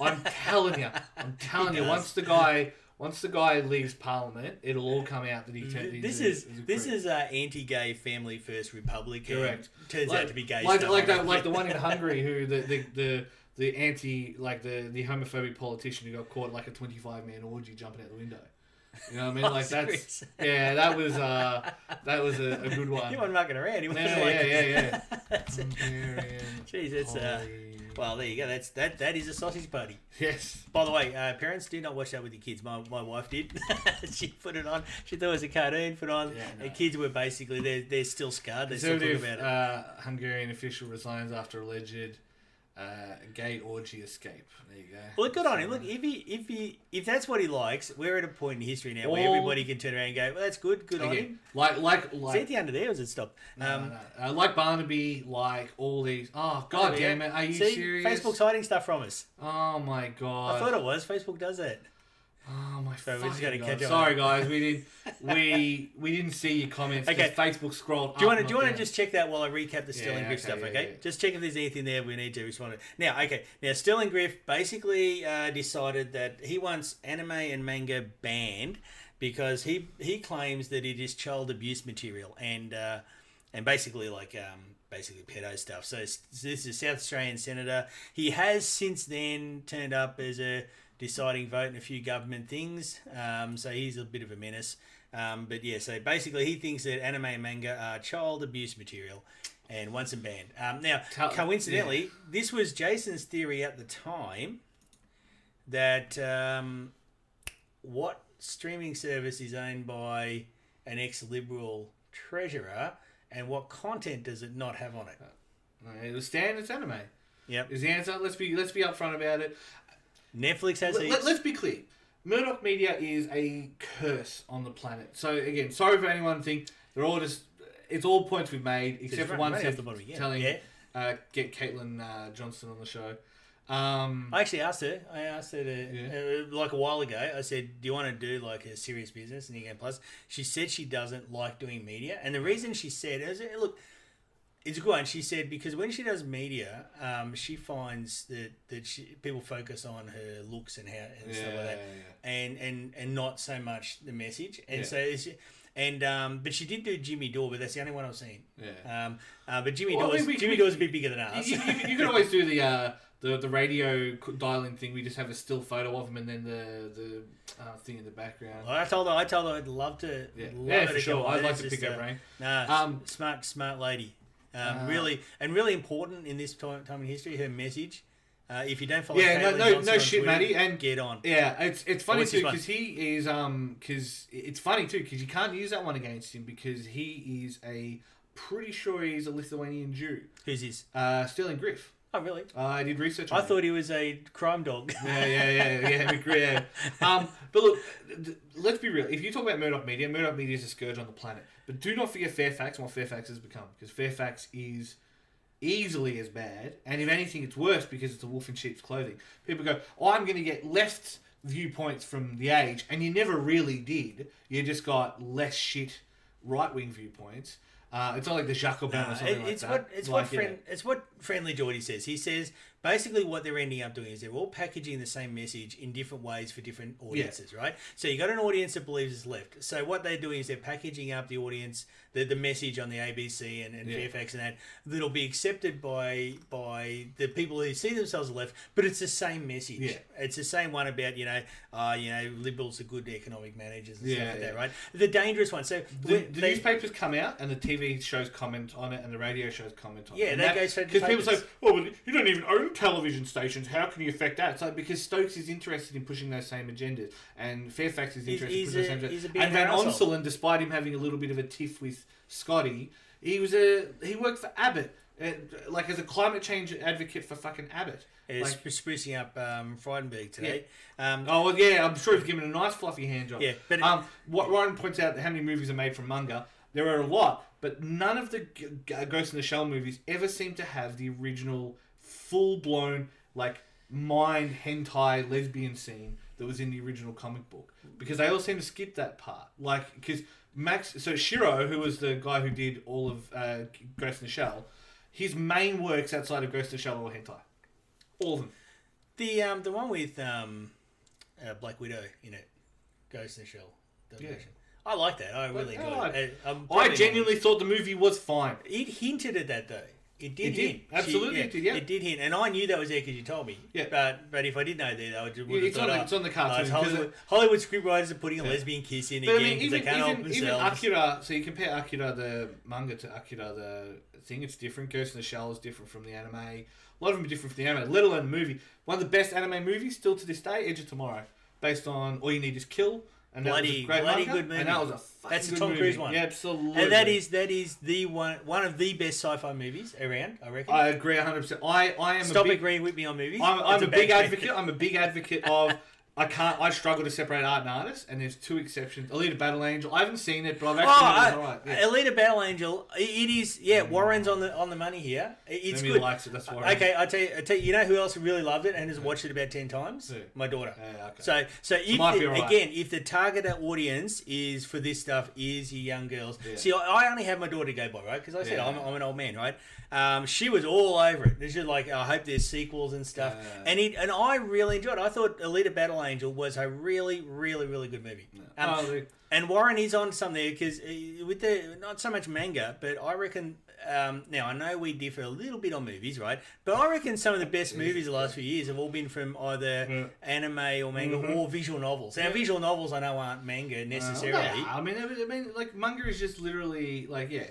Speaker 2: I'm telling you, once the guy leaves Parliament, it'll all come out that he turned.
Speaker 1: This is anti-gay family first republic.
Speaker 2: Correct.
Speaker 1: Turns out to be gay.
Speaker 2: Like
Speaker 1: stuff.
Speaker 2: the one in Hungary who the anti the homophobic politician who got caught at like a 25-man orgy jumping out the window. You know what I mean? Like that's that was a good one.
Speaker 1: He wasn't mucking around. He was
Speaker 2: Yeah.
Speaker 1: Jeez, it's well, there you go. That is a sausage party.
Speaker 2: Yes.
Speaker 1: By the way, parents, do not watch that with your kids. My wife did. She put it on. She thought it was a cartoon. Put on.
Speaker 2: Yeah, no.
Speaker 1: The kids were basically they're still scarred. They still talk about it.
Speaker 2: Hungarian official resigns after alleged gay orgy escape. There you go.
Speaker 1: Well, look, good on him. Look, if that's what he likes, we're at a point in history now where everybody can turn around and go, "Well, that's good. Good on him."
Speaker 2: Like
Speaker 1: Is he at the end of there, or is it stopped?
Speaker 2: like Barnaby, like all these. Oh God damn it! Are you serious?
Speaker 1: Facebook's hiding stuff from us.
Speaker 2: Oh my God!
Speaker 1: I thought it was. Facebook does that.
Speaker 2: Oh my
Speaker 1: So we just
Speaker 2: fucking
Speaker 1: gotta
Speaker 2: God.
Speaker 1: catch up.
Speaker 2: Sorry guys, we didn't see your comments.
Speaker 1: Okay.
Speaker 2: Facebook scrolled.
Speaker 1: Do you want to just check that while I recap the Sterling Griff stuff?
Speaker 2: yeah,
Speaker 1: Okay,
Speaker 2: yeah.
Speaker 1: just check if there's anything there we need to respond to. Now Sterling Griff basically decided that he wants anime and manga banned because he claims that it is child abuse material and basically basically pedo stuff. So this is a South Australian senator. He has since then turned up as a deciding vote in a few government things. So he's a bit of a menace. But yeah, so basically he thinks that anime and manga are child abuse material and wants them banned. Now, coincidentally, this was Jason's theory at the time that what streaming service is owned by an ex-Liberal treasurer and what content does it not have on it?
Speaker 2: It was Stan. It's anime.
Speaker 1: Yep.
Speaker 2: Is the answer? Let's be upfront about it.
Speaker 1: Netflix has
Speaker 2: Let's be clear. Murdoch Media is a curse on the planet. So again, sorry for anyone think they're all just. It's all points we've made except for one telling get Caitlin Johnston on the show.
Speaker 1: I actually asked her. Like a while ago. I said, "Do you want to do like a serious business in Game Plus?" She said she doesn't like doing media, and the reason she said is, look. It's a good one. She said because when she does media, she finds that people focus on her looks and stuff like that, and not so much the message. And but she did do Jimmy Dore, but that's the only one I've seen.
Speaker 2: Yeah.
Speaker 1: But Jimmy Dore's a bit bigger than us.
Speaker 2: You can always do the radio dial-in thing. We just have a still photo of him and then the thing in the background.
Speaker 1: Well, I told her I'd love to.
Speaker 2: Yeah, for sure. I'd like to pick her brain.
Speaker 1: Smart lady. Really important in this time in history. Her message, If you don't follow
Speaker 2: Yeah,
Speaker 1: Caitlin
Speaker 2: no
Speaker 1: Johnson on
Speaker 2: shit,
Speaker 1: Twitter,
Speaker 2: Matty, and
Speaker 1: get on.
Speaker 2: Yeah, it's funny
Speaker 1: What's
Speaker 2: too
Speaker 1: his one?
Speaker 2: because he is because it's funny too because you can't use that one against him because he is pretty sure he's a Lithuanian Jew.
Speaker 1: Who's his?
Speaker 2: Sterling Griff.
Speaker 1: Oh, really?
Speaker 2: I did research on
Speaker 1: I
Speaker 2: him.
Speaker 1: thought he was a crime dog.
Speaker 2: Yeah. But look, let's be real. If you talk about Murdoch Media is a scourge on the planet. But do not forget Fairfax and what Fairfax has become. Because Fairfax is easily as bad. And if anything, it's worse because it's a wolf in sheep's clothing. People go, I'm going to get left viewpoints from The Age. And you never really did. You just got less shit right-wing viewpoints. It's not like the Jacobin or something like that.
Speaker 1: It's what Friendly Geordie says. He says basically what they're ending up doing is they're all packaging the same message in different ways for different audiences, right? So you got an audience that believes it's left. So what they're doing is they're packaging up the audience, the message on the ABC and Fairfax and that'll be accepted by the people who see themselves as left, but it's the same message.
Speaker 2: Yeah.
Speaker 1: It's the same one about liberals are good economic managers and stuff like that, right? The dangerous one. So
Speaker 2: the newspapers come out and the TV shows comment on it and the radio shows comment on it.
Speaker 1: Yeah, that goes straight to
Speaker 2: because people say, well, you don't even own television stations. How can you affect that? It's like because Stokes is interested in pushing those same agendas, and Fairfax is interested in pushing those same agendas. And Van Onselen, despite him having a little bit of a tiff with Scotty, he worked for Abbott, like as a climate change advocate for fucking Abbott.
Speaker 1: It's sprucing up Frydenberg today.
Speaker 2: Yeah. I'm sure he's given a nice fluffy hand job.
Speaker 1: Yeah, but
Speaker 2: what Ryan points out how many movies are made from manga. There are a lot, but none of the Ghost in the Shell movies ever seem to have the original full-blown like mind hentai lesbian scene that was in the original comic book, because they all seem to skip that part. Like, because Shiro, who was the guy who did all of Ghost in the Shell, his main works outside of Ghost in the Shell are all hentai, all of them.
Speaker 1: The one with Black Widow in it, Ghost in the Shell.
Speaker 2: Yeah.
Speaker 1: I like that. I really enjoyed it.
Speaker 2: I genuinely thought the movie was fine.
Speaker 1: It hinted at that though. It did hint.
Speaker 2: Absolutely, it did. Yeah,
Speaker 1: it did hint, and I knew that was there because you told me.
Speaker 2: Yeah,
Speaker 1: but if I didn't know that, I would have
Speaker 2: it's on the cartoon.
Speaker 1: Hollywood scriptwriters are putting a lesbian kiss in again because they can't help themselves. Even
Speaker 2: Akira. So you compare Akira the manga to Akira the thing. It's different. Ghost in the Shell is different from the anime. A lot of them are different from the anime. Let alone the movie. One of the best anime movies still to this day, Edge of Tomorrow, based on All You Need Is Kill. And that was a great manga,
Speaker 1: good movie.
Speaker 2: And that was a fucking
Speaker 1: That's
Speaker 2: good
Speaker 1: a Tom
Speaker 2: movie.
Speaker 1: Cruise one.
Speaker 2: Yeah, absolutely.
Speaker 1: And that is the one of the best sci-fi movies around, I reckon.
Speaker 2: I agree 100%. I am
Speaker 1: Stop agreeing with me on movies.
Speaker 2: I'm a big advocate. I'm a big advocate of. I struggle to separate art and artist, and there's two exceptions. Alita Battle Angel. I haven't seen it, but I've actually heard it's alright. Yeah.
Speaker 1: Alita Battle Angel. It is. Yeah, Warren's on the money here. It's
Speaker 2: Maybe
Speaker 1: good.
Speaker 2: He likes it. That's why.
Speaker 1: Okay, I tell you. You know who else really loved it and has watched it about 10 times?
Speaker 2: Who?
Speaker 1: My daughter.
Speaker 2: Yeah, okay.
Speaker 1: So if
Speaker 2: right.
Speaker 1: again, if the target audience is for this stuff is your young girls.
Speaker 2: Yeah.
Speaker 1: See, I only have my daughter to go by, right? Because I said I'm an old man, right? She was all over it. It's just like, I hope there's sequels and stuff. And I really enjoyed it. I thought Alita Battle Angel was a really, really, really good movie. And Warren is on something because with the not so much manga, but I reckon. Now I know we differ a little bit on movies, right? But I reckon some of the best movies the last few years have all been from either anime or manga or visual novels. Now, visual novels I know aren't manga necessarily.
Speaker 2: I mean, like manga is just literally like to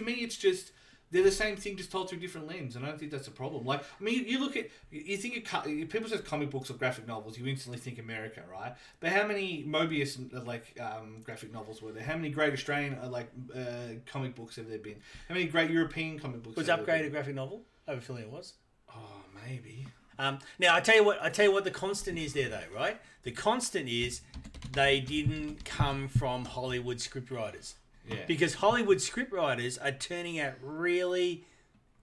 Speaker 2: me, it's just they're the same thing, just told through different lens, and I don't think that's a problem. Like, I mean, you look at, you think of, people say comic books or graphic novels, you instantly think America, right? But how many Mobius graphic novels were there? How many great Australian comic books have there been? How many great European comic books?
Speaker 1: Was Upgrade a graphic novel? I have a feeling it was.
Speaker 2: Oh, maybe.
Speaker 1: Now I tell you what the constant is there though, right? The constant is they didn't come from Hollywood scriptwriters.
Speaker 2: Yeah.
Speaker 1: Because Hollywood scriptwriters are turning out really,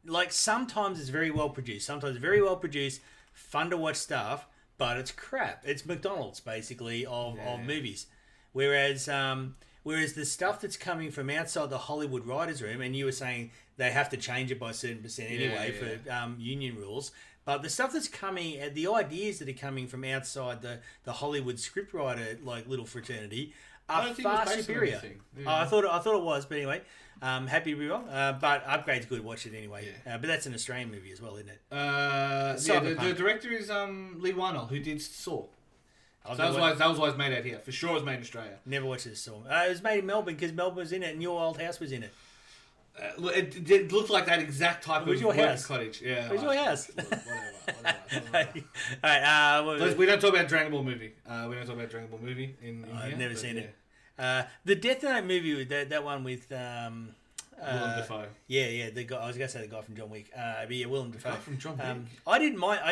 Speaker 1: like, sometimes it's very well produced, fun to watch stuff, but it's crap. It's McDonald's basically of movies. Whereas the stuff that's coming from outside the Hollywood writers' room, and you were saying they have to change it by a certain percent anyway for union rules. But the stuff that's coming, the ideas that are coming from outside the Hollywood scriptwriter like little fraternity are far superior. Yeah. I thought it was, but anyway, happy to be wrong. But Upgrade's good. Watch it anyway.
Speaker 2: Yeah.
Speaker 1: But that's an Australian movie as well, isn't it?
Speaker 2: The director is Lee Wannell, who did Saw. So that was why it's made out here. For sure, it was made in Australia.
Speaker 1: Never watched this Saw. It was made in Melbourne because Melbourne was in it, and your old house was in it.
Speaker 2: It looked like that exact type
Speaker 1: Where's
Speaker 2: of
Speaker 1: your house?
Speaker 2: cottage. Yeah.
Speaker 1: Where's your house?
Speaker 2: Whatever.
Speaker 1: All right.
Speaker 2: We don't talk about Dragon Ball movie. In
Speaker 1: I've
Speaker 2: here,
Speaker 1: never
Speaker 2: but
Speaker 1: seen
Speaker 2: yeah.
Speaker 1: it. The Death Note movie with that one with
Speaker 2: Willem Dafoe.
Speaker 1: Yeah, the guy. I was gonna say the guy from John Wick. But yeah, Willem Dafoe.
Speaker 2: Guy from John Wick.
Speaker 1: I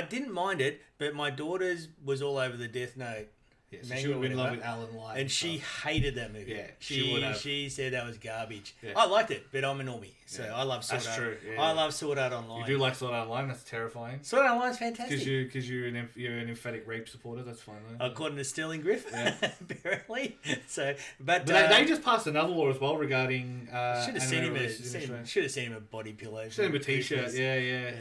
Speaker 1: didn't mind it, but my daughter's was all over the Death Note.
Speaker 2: Yeah, so she would have been in love with Alan Light.
Speaker 1: And she hated that movie.
Speaker 2: Yeah, she would have.
Speaker 1: She said that was garbage.
Speaker 2: Yeah.
Speaker 1: I liked it, but I'm a normie, so I love Sword Art.
Speaker 2: That's true. Yeah.
Speaker 1: I love Sword Art Online.
Speaker 2: You do like Sword Art Online? That's terrifying.
Speaker 1: Sword Art Online's fantastic.
Speaker 2: Because you're an emphatic rape supporter. That's fine though.
Speaker 1: According to Sterling Griff,
Speaker 2: Yeah.
Speaker 1: apparently. So, but
Speaker 2: they just passed another law as well regarding.
Speaker 1: should have seen him a body pillow.
Speaker 2: Send him a T-shirt. Yeah.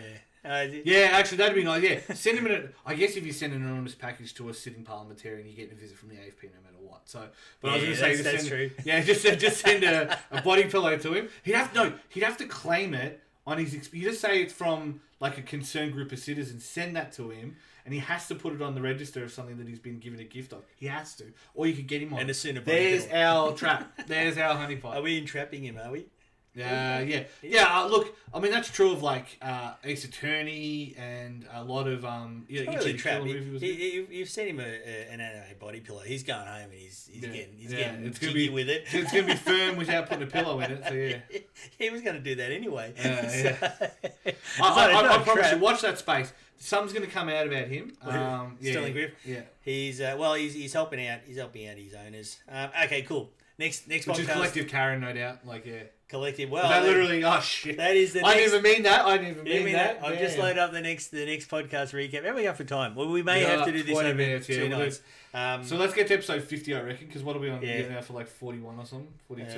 Speaker 1: Yeah,
Speaker 2: Actually, that'd be nice. Yeah, send him I guess if you send an anonymous package to a sitting parliamentarian, you get a visit from the AFP no matter what. So, but I was going to say,
Speaker 1: that's true.
Speaker 2: Yeah, just send a body pillow to him. He'd have to claim it on his. You just say it's from like a concerned group of citizens. Send that to him, and he has to put it on the register of something that he's been given a gift of. He has to, or you could get him on.
Speaker 1: And as soon as
Speaker 2: there's our trap. There's our honeypot.
Speaker 1: Are we entrapping him? Are we?
Speaker 2: Yeah. Look, I mean that's true of like Ace Attorney and a lot of
Speaker 1: Really trap. You've seen him an anime body pillow. He's going home and he's getting
Speaker 2: it's gonna
Speaker 1: jiggy
Speaker 2: be
Speaker 1: with it.
Speaker 2: It's gonna be firm without putting a pillow in it. So yeah,
Speaker 1: he was going to do that anyway.
Speaker 2: I promise you. Watch that space. Something's gonna come out about him.
Speaker 1: Sterling Griff.
Speaker 2: Yeah,
Speaker 1: he's he's helping out. He's helping out his owners. Okay, cool. Next
Speaker 2: which
Speaker 1: podcast.
Speaker 2: is Collective Karen, no doubt. Like
Speaker 1: Collective. Well,
Speaker 2: that literally. Oh shit.
Speaker 1: That is the.
Speaker 2: I didn't even mean that. I didn't even mean that.
Speaker 1: I've just loaded up the next podcast recap. How are we going for time? Well, we may have to do this over 2 nights.
Speaker 2: So let's get to episode 50, I reckon, because what are we on now for, like 41 or something? 42?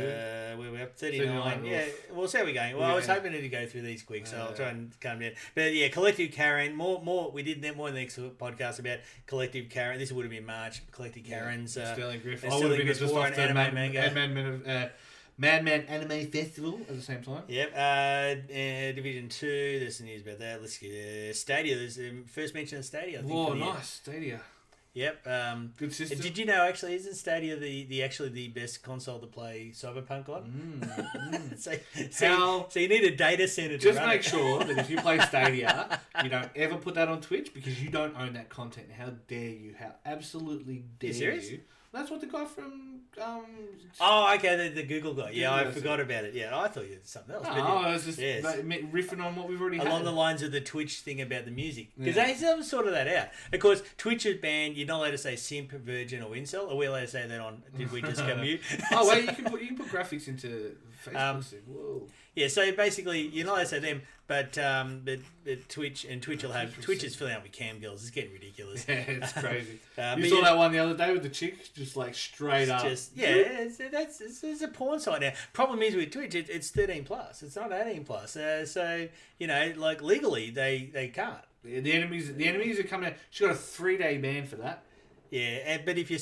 Speaker 1: We're up 39. Yeah, we'll see how we're going. Well, I was hoping to go through these quick, so I'll try and calm down. But yeah, Collective Karen. More. We did more in the next podcast about Collective Karen. This would have been March. Collective Karen's.
Speaker 2: Sterling Griff.
Speaker 1: I
Speaker 2: would have been just off
Speaker 1: an anime manga.
Speaker 2: Madman Anime Festival at the same time.
Speaker 1: Yep. Division 2. There's some news about that. Let's get Stadia. There's first mention of Stadia. I think,
Speaker 2: oh, nice Stadia.
Speaker 1: Yep.
Speaker 2: Good system.
Speaker 1: Did you know actually isn't Stadia the best console to play Cyberpunk on? So you need a data center.
Speaker 2: Just make sure that if you play Stadia, you don't ever put that on Twitch because you don't own that content. How dare you? How absolutely dare you? That's what the guy from.
Speaker 1: Okay, the Google guy. Yeah, I forgot about it. Yeah, I thought you had something else.
Speaker 2: I was just riffing on what we've already had.
Speaker 1: Along the lines of the Twitch thing about the music. Because they haven't sorted that out. Of course, Twitch is banned. You're not allowed to say simp, virgin, or incel. Are we allowed to say that on Did We Just Go Mute?
Speaker 2: Wait, you can put graphics into Facebook. Whoa.
Speaker 1: Yeah, so basically, you're not allowed to say them, but Twitch will have Twitch is filling out with cam girls. It's getting ridiculous.
Speaker 2: Yeah, it's crazy. You saw that one the other day with the chick, just like straight up.
Speaker 1: It's a porn site now. Problem is with Twitch, it's 13 plus. It's not 18 plus. So like legally, they can't.
Speaker 2: Yeah, the enemies are coming out. She got a 3-day ban for that.
Speaker 1: Yeah, but if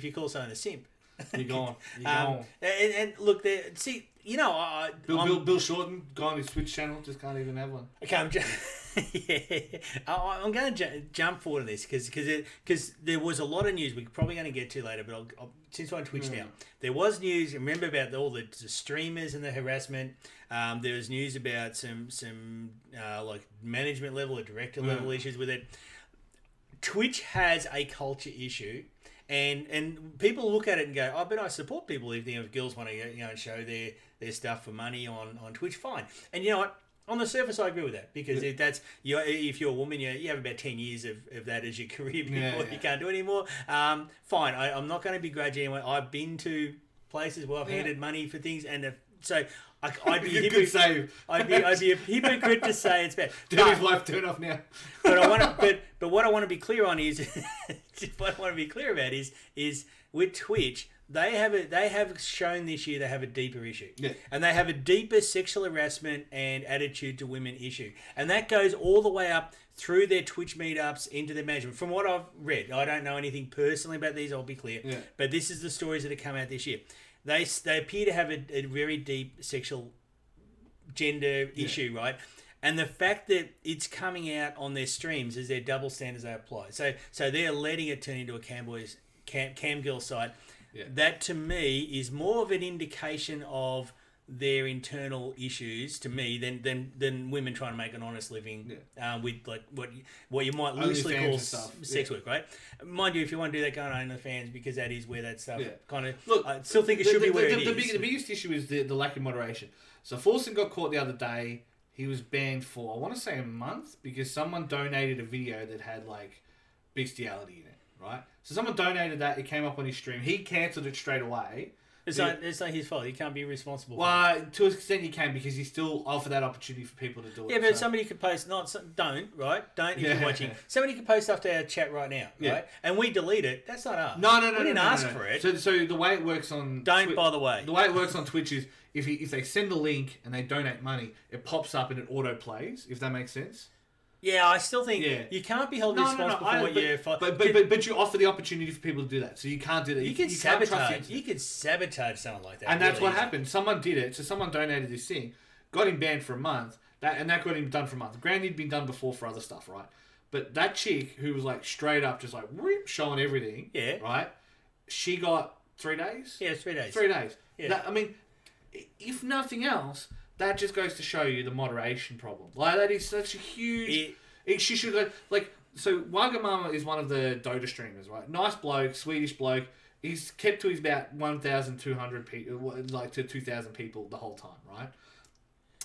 Speaker 1: you call someone a simp,
Speaker 2: you're gone. You're gone.
Speaker 1: And look, see.
Speaker 2: Bill Shorten, guy on his Twitch channel, just can't even have one.
Speaker 1: Okay, I'm going to jump forward to this because there was a lot of news we're probably going to get to later, but since we're on Twitch now, there was news. Remember about all the streamers and the harassment. There was news about some like management level or director level issues with it. Twitch has a culture issue. And people look at it and go, but I support people if girls want to show their stuff for money on Twitch, fine. And you know what? On the surface, I agree with that because if you're a woman, you have about 10 years of that as your career before you can't do it anymore. Fine, I'm not going to begrudge anyone. I've been to places where I've handed money for things, and so I'd be I'd be a hypocrite to say it's bad.
Speaker 2: His wife turn off now.
Speaker 1: But what I want to be clear on is what I want to be clear about is with Twitch. They have shown this year they have a deeper issue.
Speaker 2: Yeah.
Speaker 1: And they have a deeper sexual harassment and attitude to women issue. And that goes all the way up through their Twitch meetups into their management. From what I've read, I don't know anything personally about these, I'll be clear.
Speaker 2: Yeah.
Speaker 1: But this is the stories that have come out this year. They appear to have a very deep sexual gender issue, right? And the fact that it's coming out on their streams is their double standards they apply. So they're letting it turn into a cam girl site.
Speaker 2: Yeah.
Speaker 1: That to me is more of an indication of their internal issues to me than women trying to make an honest living with like what you might loosely call sex work, right? Mind you, if you want to do that, go on OnlyFans because that is where that stuff kind of. Look, I still think it should be where it is.
Speaker 2: The biggest issue is the lack of moderation. So Forsen got caught the other day. He was banned for, I want to say, a month because someone donated a video that had like bestiality in it, right? So someone donated that. It came up on his stream. He cancelled it straight away.
Speaker 1: It's not his fault. He can't be responsible for
Speaker 2: it. To an extent, he can because he still offered that opportunity for people to do it.
Speaker 1: Yeah, but somebody could post. Don't if you're watching. Somebody could post stuff to our chat right now, right? And we delete it. That's not us.
Speaker 2: No.
Speaker 1: We didn't ask for it.
Speaker 2: So the way it works on
Speaker 1: by the way,
Speaker 2: the way it works on Twitch is if they send a link and they donate money, it pops up and it auto plays. If that makes sense.
Speaker 1: Yeah, I still think you can't be held responsible for what you're...
Speaker 2: But you offer the opportunity for people to do that, so you can't do that.
Speaker 1: You can sabotage. You can sabotage someone like that.
Speaker 2: And that's what happened. Someone did it. So someone donated this thing, got him banned for a month, that got him done for a month. Granted, he'd been done before for other stuff, right? But that chick who was like straight up, just like showing everything, right? She got 3 days.
Speaker 1: Yeah, 3 days.
Speaker 2: 3 days. Yeah. I mean, if nothing else. That just goes to show you the moderation problem. Like, that is such a huge... She should go... Like, so Wagamama is one of the Dota streamers, right? Nice bloke, Swedish bloke. He's kept to his about 1,200 people, like to 2,000 people the whole time, right?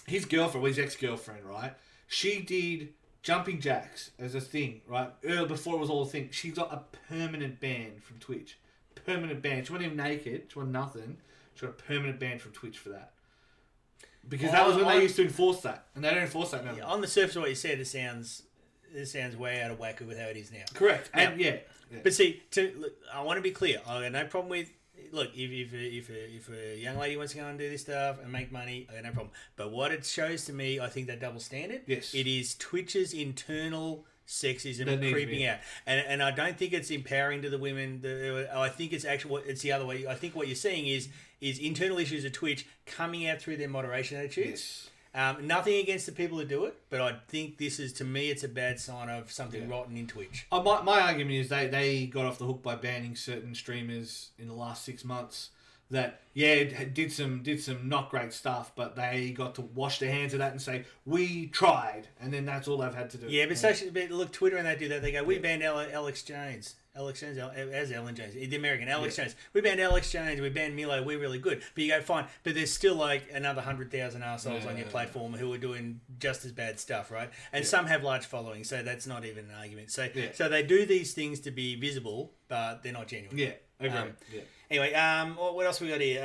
Speaker 2: His girlfriend, his ex-girlfriend, right? She did jumping jacks as a thing, right? Before it was all a thing. She got a permanent ban from Twitch. Permanent ban. She wasn't even naked. She wasn't nothing. She got a permanent ban from Twitch for that. Because that was when they used to enforce that, and they don't enforce that now.
Speaker 1: Yeah, on the surface of what you said, it sounds way out of whack with how it is now.
Speaker 2: Correct,
Speaker 1: now,
Speaker 2: and
Speaker 1: But see, I want to be clear. I got no problem with. Look, if a young lady wants to go and do this stuff and make money, I got no problem. But what it shows to me, I think that double standard.
Speaker 2: Yes,
Speaker 1: it is Twitch's internal sexism creeping out, and I don't think it's empowering to the women. I think it's actually it's the other way. I think what you're seeing is internal issues of Twitch coming out through their moderation attitudes.
Speaker 2: Yes.
Speaker 1: Nothing against the people who do it, but I think this is, to me, it's a bad sign of something rotten in Twitch.
Speaker 2: My argument is they got off the hook by banning certain streamers in the last 6 months that did some not great stuff, but they got to wash their hands of that and say we tried, and then that's all they've had to do.
Speaker 1: Yeah, but look, Twitter and they do that. They go, we banned Alex Jones. Alex Jones, as Ellen Jones, the American Alex Jones. We banned Alex Jones. We banned Milo. We're really good. But you go, fine. But there's still like another 100,000 assholes on your platform who are doing just as bad stuff, right? And some have large followings, so that's not even an argument. So they do these things to be visible, but they're not genuine.
Speaker 2: Yeah, agree.
Speaker 1: Anyway, what else we got here?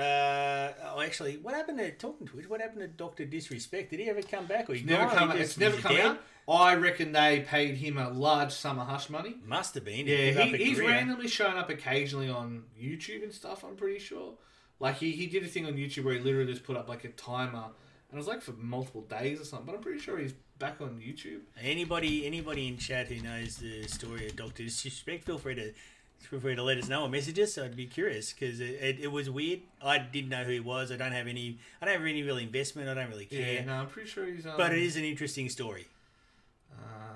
Speaker 1: Actually, what happened to Talking Twitch? What happened to Dr. Disrespect? Did he ever come back? Or
Speaker 2: it's never come out. I reckon they paid him a large sum of hush money.
Speaker 1: Must have been.
Speaker 2: Yeah, he's randomly shown up occasionally on YouTube and stuff, I'm pretty sure. Like, he did a thing on YouTube where he literally just put up, like, a timer. And it was, like, for multiple days or something. But I'm pretty sure he's back on YouTube.
Speaker 1: Anybody in chat who knows the story of Dr. Disrespect, feel free to let us know or message us. I'd be curious because it was weird. I didn't know who he was. I don't have any real investment. I don't really care.
Speaker 2: Yeah, no, I'm pretty sure he's.
Speaker 1: But it is an interesting story.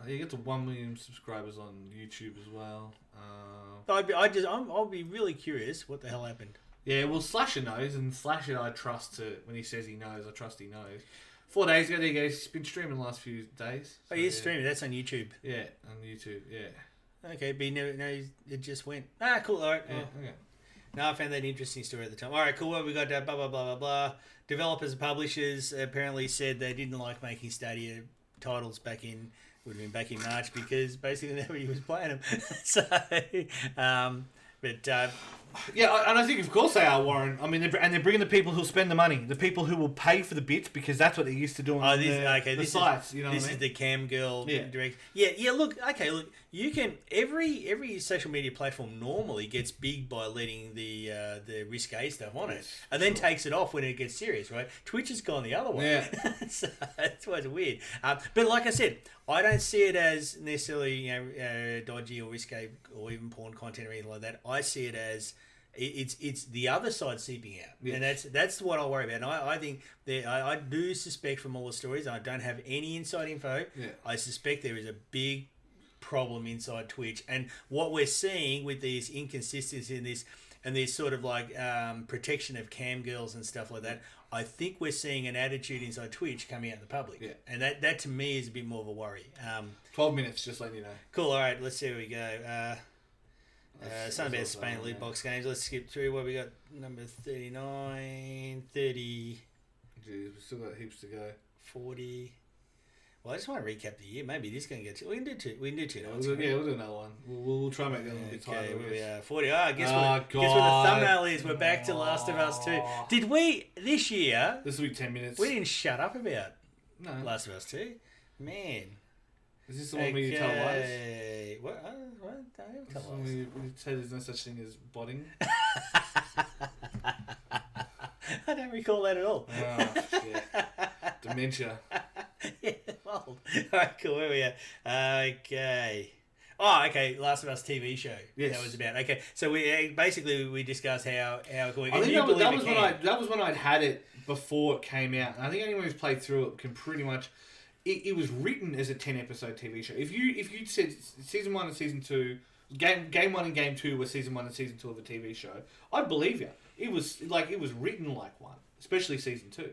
Speaker 2: You get to 1 million subscribers on YouTube as well.
Speaker 1: I'll be really curious what the hell happened.
Speaker 2: Yeah, well, Slasher knows, and Slasher I trust when he says he knows. I trust he knows. 4 days ago, there you go. He's been streaming the last few days.
Speaker 1: So, he is streaming. That's on YouTube.
Speaker 2: Yeah, on YouTube. Yeah.
Speaker 1: Okay, but it just went. Cool. All right.
Speaker 2: Yeah, okay.
Speaker 1: No, I found that an interesting story at the time. All right, cool. Well, we got blah, blah, blah, blah, blah. Developers and publishers apparently said they didn't like making Stadia titles would have been back in March because basically nobody was playing them.
Speaker 2: Yeah, and I think of course they are, Warren. I mean, they're bringing the people who'll spend the money, the people who will pay for the bits because that's what they're used to doing on the sites. You know what I mean? This is
Speaker 1: the Cam Girl direct. Yeah. Look, you can every social media platform normally gets big by letting the risque stuff on it, and then takes it off when it gets serious, right? Twitch has gone the other way.
Speaker 2: Yeah,
Speaker 1: so that's why it's weird. But like I said, I don't see it as necessarily dodgy or risque or even porn content or anything like that. I see it as it's the other side seeping out, and that's what I worry about. And I think I do suspect from all the stories, I don't have any inside info.
Speaker 2: Yeah.
Speaker 1: I suspect there is a big problem inside Twitch, and what we're seeing with these inconsistencies in this. and there's sort of like protection of cam girls and stuff like that, I think we're seeing an attitude inside Twitch coming out in the public.
Speaker 2: Yeah.
Speaker 1: And that to me is a bit more of a worry.
Speaker 2: 12 minutes, just letting you know.
Speaker 1: Cool, all right, let's see where we go. Something about Spain loot box games. Let's skip through what we got. Number 39, 30.
Speaker 2: Jeez, we've still got heaps to go.
Speaker 1: 40. Well, I just want to recap the year. Maybe this can get... We can do two. We can do two. No,
Speaker 2: We'll do another one. We'll try and make that one a bit tighter.
Speaker 1: Okay, where we are. 40. Guess what the
Speaker 2: God.
Speaker 1: thumbnail is? We're back to Last of Us 2. Did we, this year...
Speaker 2: This will be 10 minutes.
Speaker 1: We didn't shut up about
Speaker 2: No.
Speaker 1: Last of Us 2. Man.
Speaker 2: Is this the one where you tell lies?
Speaker 1: What? Don't tell lies.
Speaker 2: We say there's no such thing as botting.
Speaker 1: I don't recall that at all.
Speaker 2: Oh, shit. Dementia.
Speaker 1: Yeah, old. Alright, cool. Where are we at? Okay. Oh, okay. Last of Us TV show.
Speaker 2: Yes.
Speaker 1: That was about. Okay. So we discussed how we.
Speaker 2: I think that was when I'd had it before it came out. And I think anyone who's played through it can pretty much. It was written as a 10-episode TV show. If you'd said season 1 and season 2, game 1 and game 2 were season 1 and season 2 of a TV show, I'd believe you. It was written like one, especially season 2,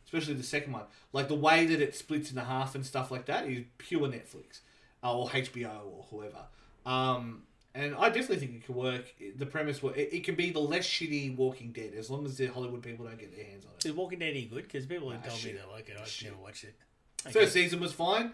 Speaker 2: especially the second one. Like the way that it splits into half and stuff like that is pure Netflix or HBO or whoever. And I definitely think it could work. The premise, it can be the less shitty Walking Dead as long as the Hollywood people don't get their hands on it.
Speaker 1: Is Walking Dead any good? Because people have told me they like it. I've never watched it. Okay.
Speaker 2: First season was fine.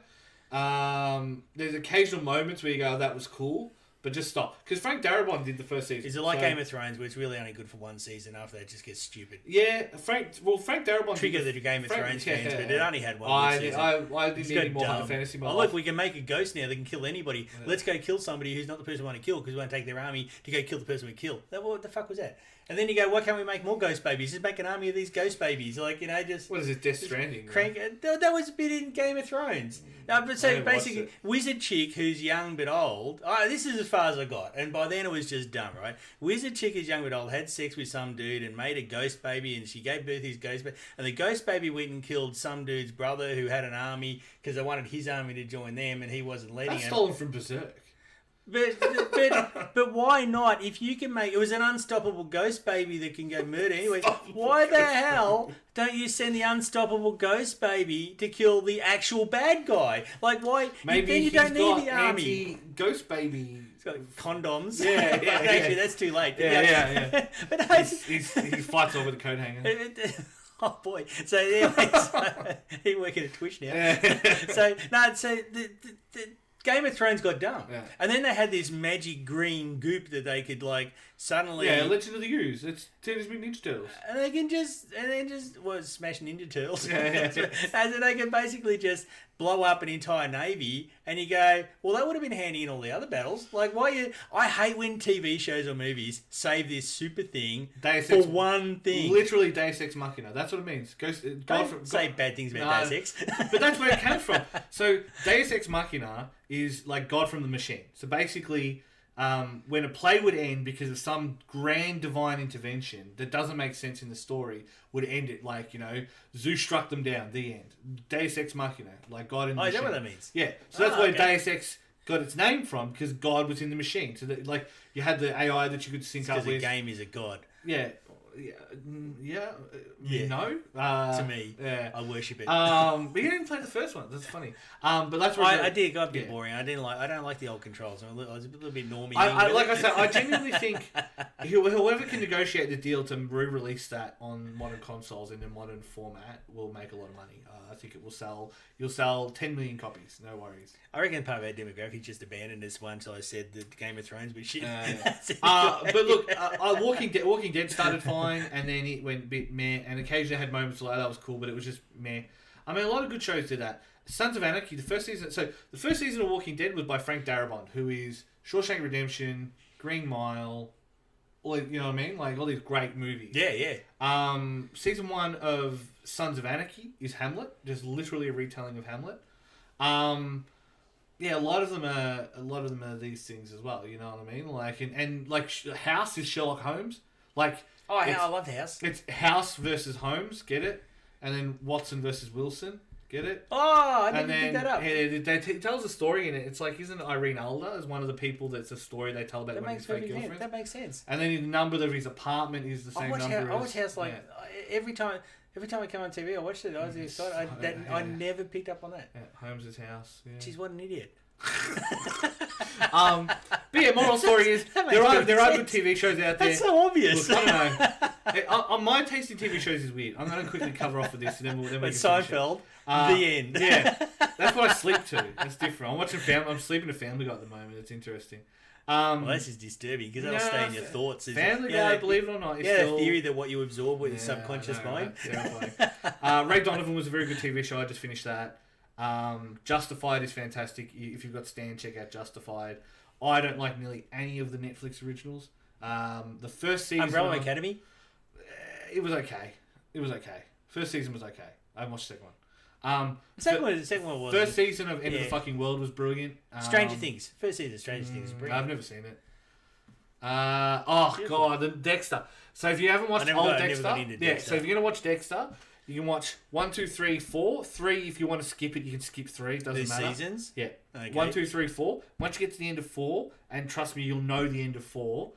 Speaker 2: There's occasional moments where you go, that was cool, but just stop. Because Frank Darabont did the first season.
Speaker 1: Is it like Game of Thrones, where it's really only good for one season, after that it just gets stupid?
Speaker 2: Yeah, Frank Darabont...
Speaker 1: Trigger the Game of Thrones fans, but it only had one season.
Speaker 2: I didn't need any more Hunter Fantasy.
Speaker 1: Oh, look, we can make a ghost now that can kill anybody. Yeah. Let's go kill somebody who's not the person we want to kill, because we want to take their army to go kill the person we kill. What the fuck was that? And then you go, why can't we make more ghost babies? Just make an army of these ghost babies. Like, just...
Speaker 2: What is it, Death Stranding?
Speaker 1: Crank. That was a bit in Game of Thrones. But so basically, Wizard Chick, who's young but old... this is as far as I got. And by then it was just dumb, right? Wizard Chick is young but old, had sex with some dude and made a ghost baby, and she gave birth to his ghost baby. And the ghost baby went and killed some dude's brother who had an army, because they wanted his army to join them, and he wasn't letting him.
Speaker 2: That's stolen from Berserk.
Speaker 1: But why not? If you can make... It was an unstoppable ghost baby that can go murder anyway. Why the hell don't you send the unstoppable ghost baby to kill the actual bad guy? Like, why...
Speaker 2: Maybe
Speaker 1: then you don't need the army.
Speaker 2: Ghost baby...
Speaker 1: He's got condoms.
Speaker 2: Yeah.
Speaker 1: Actually, that's too late.
Speaker 2: Yeah.
Speaker 1: But no,
Speaker 2: he fights over the coat hanger.
Speaker 1: Oh boy! So anyway, he's working at Twitch now.
Speaker 2: Yeah.
Speaker 1: The Game of Thrones got dumb,
Speaker 2: yeah.
Speaker 1: And then they had this magic green goop that they could suddenly.
Speaker 2: Yeah, Legend of the Ooze. It's Teenage Mutant Ninja Turtles.
Speaker 1: And they can just smash Ninja Turtles.
Speaker 2: Yeah.
Speaker 1: And then they can basically just blow up an entire navy, and you go, well, that would have been handy in all the other battles. Like, I hate when TV shows or movies save this super thing for one thing.
Speaker 2: Literally Deus Ex Machina. That's what it means.
Speaker 1: Don't say bad things about Deus Ex.
Speaker 2: But that's where it comes from. So Deus Ex Machina is like God from the machine. So basically, when a play would end because of some grand divine intervention that doesn't make sense in the story, would end it like, Zeus struck them down, the end. Deus Ex Machina, like God in the machine.
Speaker 1: Is that what that means?
Speaker 2: Yeah. So that's where Deus Ex got its name from, because God was in the machine. So that, like, you had the AI that you could sync up with.
Speaker 1: Because the game is a god.
Speaker 2: Yeah. No.
Speaker 1: To me, I worship it.
Speaker 2: But you didn't play the first one. That's funny. But that's where
Speaker 1: I did. It got a bit boring. I don't like the old controls. I was a little bit normie.
Speaker 2: Like I said, I genuinely think whoever can negotiate the deal to re-release that on modern consoles in a modern format will make a lot of money. I think it will sell. You'll sell 10 million copies. No worries.
Speaker 1: I reckon part of our demographic just abandoned us once I said that Game of Thrones was shit.
Speaker 2: But look, Walking Dead started fine, and then it went a bit meh, and occasionally had moments like that was cool, but it was just meh. I mean, a lot of good shows did that. Sons of Anarchy, the first season of Walking Dead was by Frank Darabont, who is Shawshank Redemption, Green Mile, all, you know what I mean? Like all these great movies.
Speaker 1: Yeah.
Speaker 2: Season 1 of Sons of Anarchy is Hamlet, just literally a retelling of Hamlet. Yeah, a lot of them are these things as well. You know what I mean? Like and like House is Sherlock Holmes. Like
Speaker 1: I love House.
Speaker 2: It's House versus Holmes. Get it? And then Watson versus Wilson. Get it?
Speaker 1: Oh, I
Speaker 2: And
Speaker 1: didn't pick
Speaker 2: then
Speaker 1: that up.
Speaker 2: he tells a story in it. It's like, isn't Irene Alder as one of the people that's a story they tell about
Speaker 1: That
Speaker 2: one of
Speaker 1: makes
Speaker 2: his fake
Speaker 1: perfect sense.
Speaker 2: girlfriends?
Speaker 1: That makes sense.
Speaker 2: And then the number of his apartment is the same number.
Speaker 1: I watch House like every time I come on TV, I watched it. I was excited. I never picked up on that.
Speaker 2: Yeah, Holmes' house. Yeah.
Speaker 1: Jeez, what an idiot.
Speaker 2: But yeah, moral story is there are good TV shows out there.
Speaker 1: That's so obvious.
Speaker 2: Look, I don't know. My taste in TV shows is weird. I'm going to quickly cover off with this, and then we can
Speaker 1: Seinfeld, the end.
Speaker 2: Yeah, that's what I sleep to. That's different. I'm sleeping to Family Guy at the moment. It's interesting.
Speaker 1: Well, this is disturbing because that'll stay in your thoughts.
Speaker 2: Family Guy, believe it or not, is still...
Speaker 1: the theory that what you absorb with your subconscious mind.
Speaker 2: Right? Ray Donovan was a very good TV show. I just finished that. Justified is fantastic. If you've got Stan, check out Justified. I don't like nearly any of the Netflix originals. The first season...
Speaker 1: Umbrella Academy?
Speaker 2: It was okay. First season was okay. I haven't watched the second one.
Speaker 1: The second one was...
Speaker 2: First season of End of the Fucking World was brilliant.
Speaker 1: Stranger Things. First season of Stranger Things was brilliant.
Speaker 2: I've never seen it. God, the Dexter. So if you haven't watched Dexter... So if you're going to watch Dexter... You can watch 1, 2, 3, 4. 3, if you want to skip it, you can skip 3. It doesn't matter.
Speaker 1: Seasons?
Speaker 2: Yeah.
Speaker 1: Okay.
Speaker 2: 1, 2, 3, 4. Once you get to the end of 4, and trust me, you'll know the end of 4,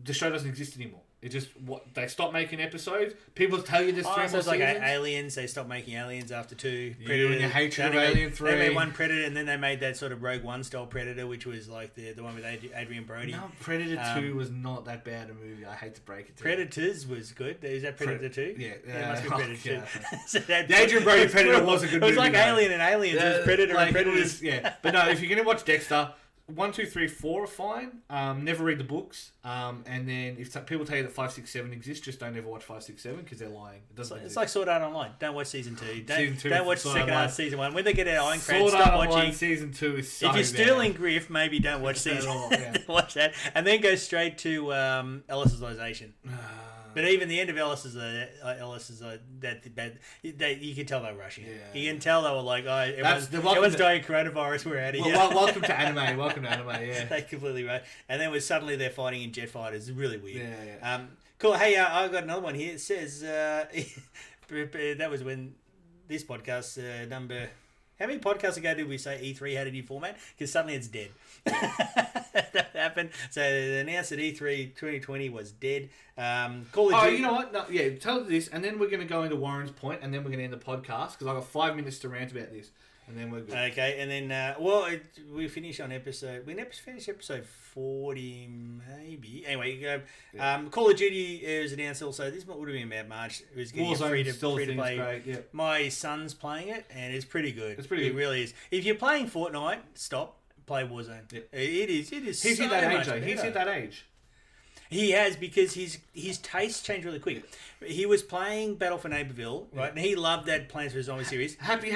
Speaker 2: the show doesn't exist anymore. It just... they stop making episodes. People tell you there's 3 more seasons.
Speaker 1: Like Aliens. They stopped making Aliens after 2.
Speaker 2: Predator and your hatred of Alien 3.
Speaker 1: They made one Predator, and then they made that sort of Rogue One style Predator, which was like the one with Adrian Brody.
Speaker 2: No, Predator 2 was not that bad a movie. I hate to break it to
Speaker 1: Predators was good. Is that Predator 2?
Speaker 2: Yeah.
Speaker 1: It must be Predator 2.
Speaker 2: So the Adrian Brody Predator was a good movie.
Speaker 1: It was like Alien and Aliens. It was Predator and Predators.
Speaker 2: But no, if you're going to watch Dexter... 1, 2, 3, 4 are fine. Never read the books. And then if people tell you that 5, 6, 7 exists, just don't ever watch 5, 6, 7 because they're lying. It doesn't. It's
Speaker 1: like Sword Art Online. Don't watch season 2. Don't watch the second half of season 1. When they get out Ironcrad,
Speaker 2: Sword
Speaker 1: stop
Speaker 2: Art
Speaker 1: watching.
Speaker 2: Season 2 is so
Speaker 1: if you're
Speaker 2: bad.
Speaker 1: Sterling Griff, maybe don't watch season. Watch that, and then go straight to Ellisization. But even the end of Ellis is that bad. You can tell they're rushing. Yeah. You can tell they were like, everyone's dying of coronavirus. We're out of here.
Speaker 2: Welcome to anime. Yeah,
Speaker 1: they completely right. And then suddenly they're fighting in jet fighters. It's really weird.
Speaker 2: Yeah.
Speaker 1: Cool. Hey, I've got another one here. It says that was when this podcast number. How many podcasts ago did we say E3 had a new format? Because suddenly it's dead. That happened. So they announced that E3 2020 was dead. Call of Duty.
Speaker 2: You know what? No, tell this, and then we're going to go into Warren's point, and then we're going to end the podcast, because I've got 5 minutes to rant about this, and then we're good.
Speaker 1: Okay, and then, we finish on episode... We never finished episode 40, maybe. Anyway, Call of Duty is announced also. This would have been about March. It was getting free to play.
Speaker 2: Great, yeah.
Speaker 1: My son's playing it, and it's pretty good.
Speaker 2: It's pretty good.
Speaker 1: It really is. If you're playing Fortnite, stop. Play Warzone. Yeah. It is. He's
Speaker 2: hit that age, though. He's hit that age.
Speaker 1: He has, because his tastes change really quick. He was playing Battle for Neighborville, right? And he loved that Plants vs. Zombies series.
Speaker 2: Happy.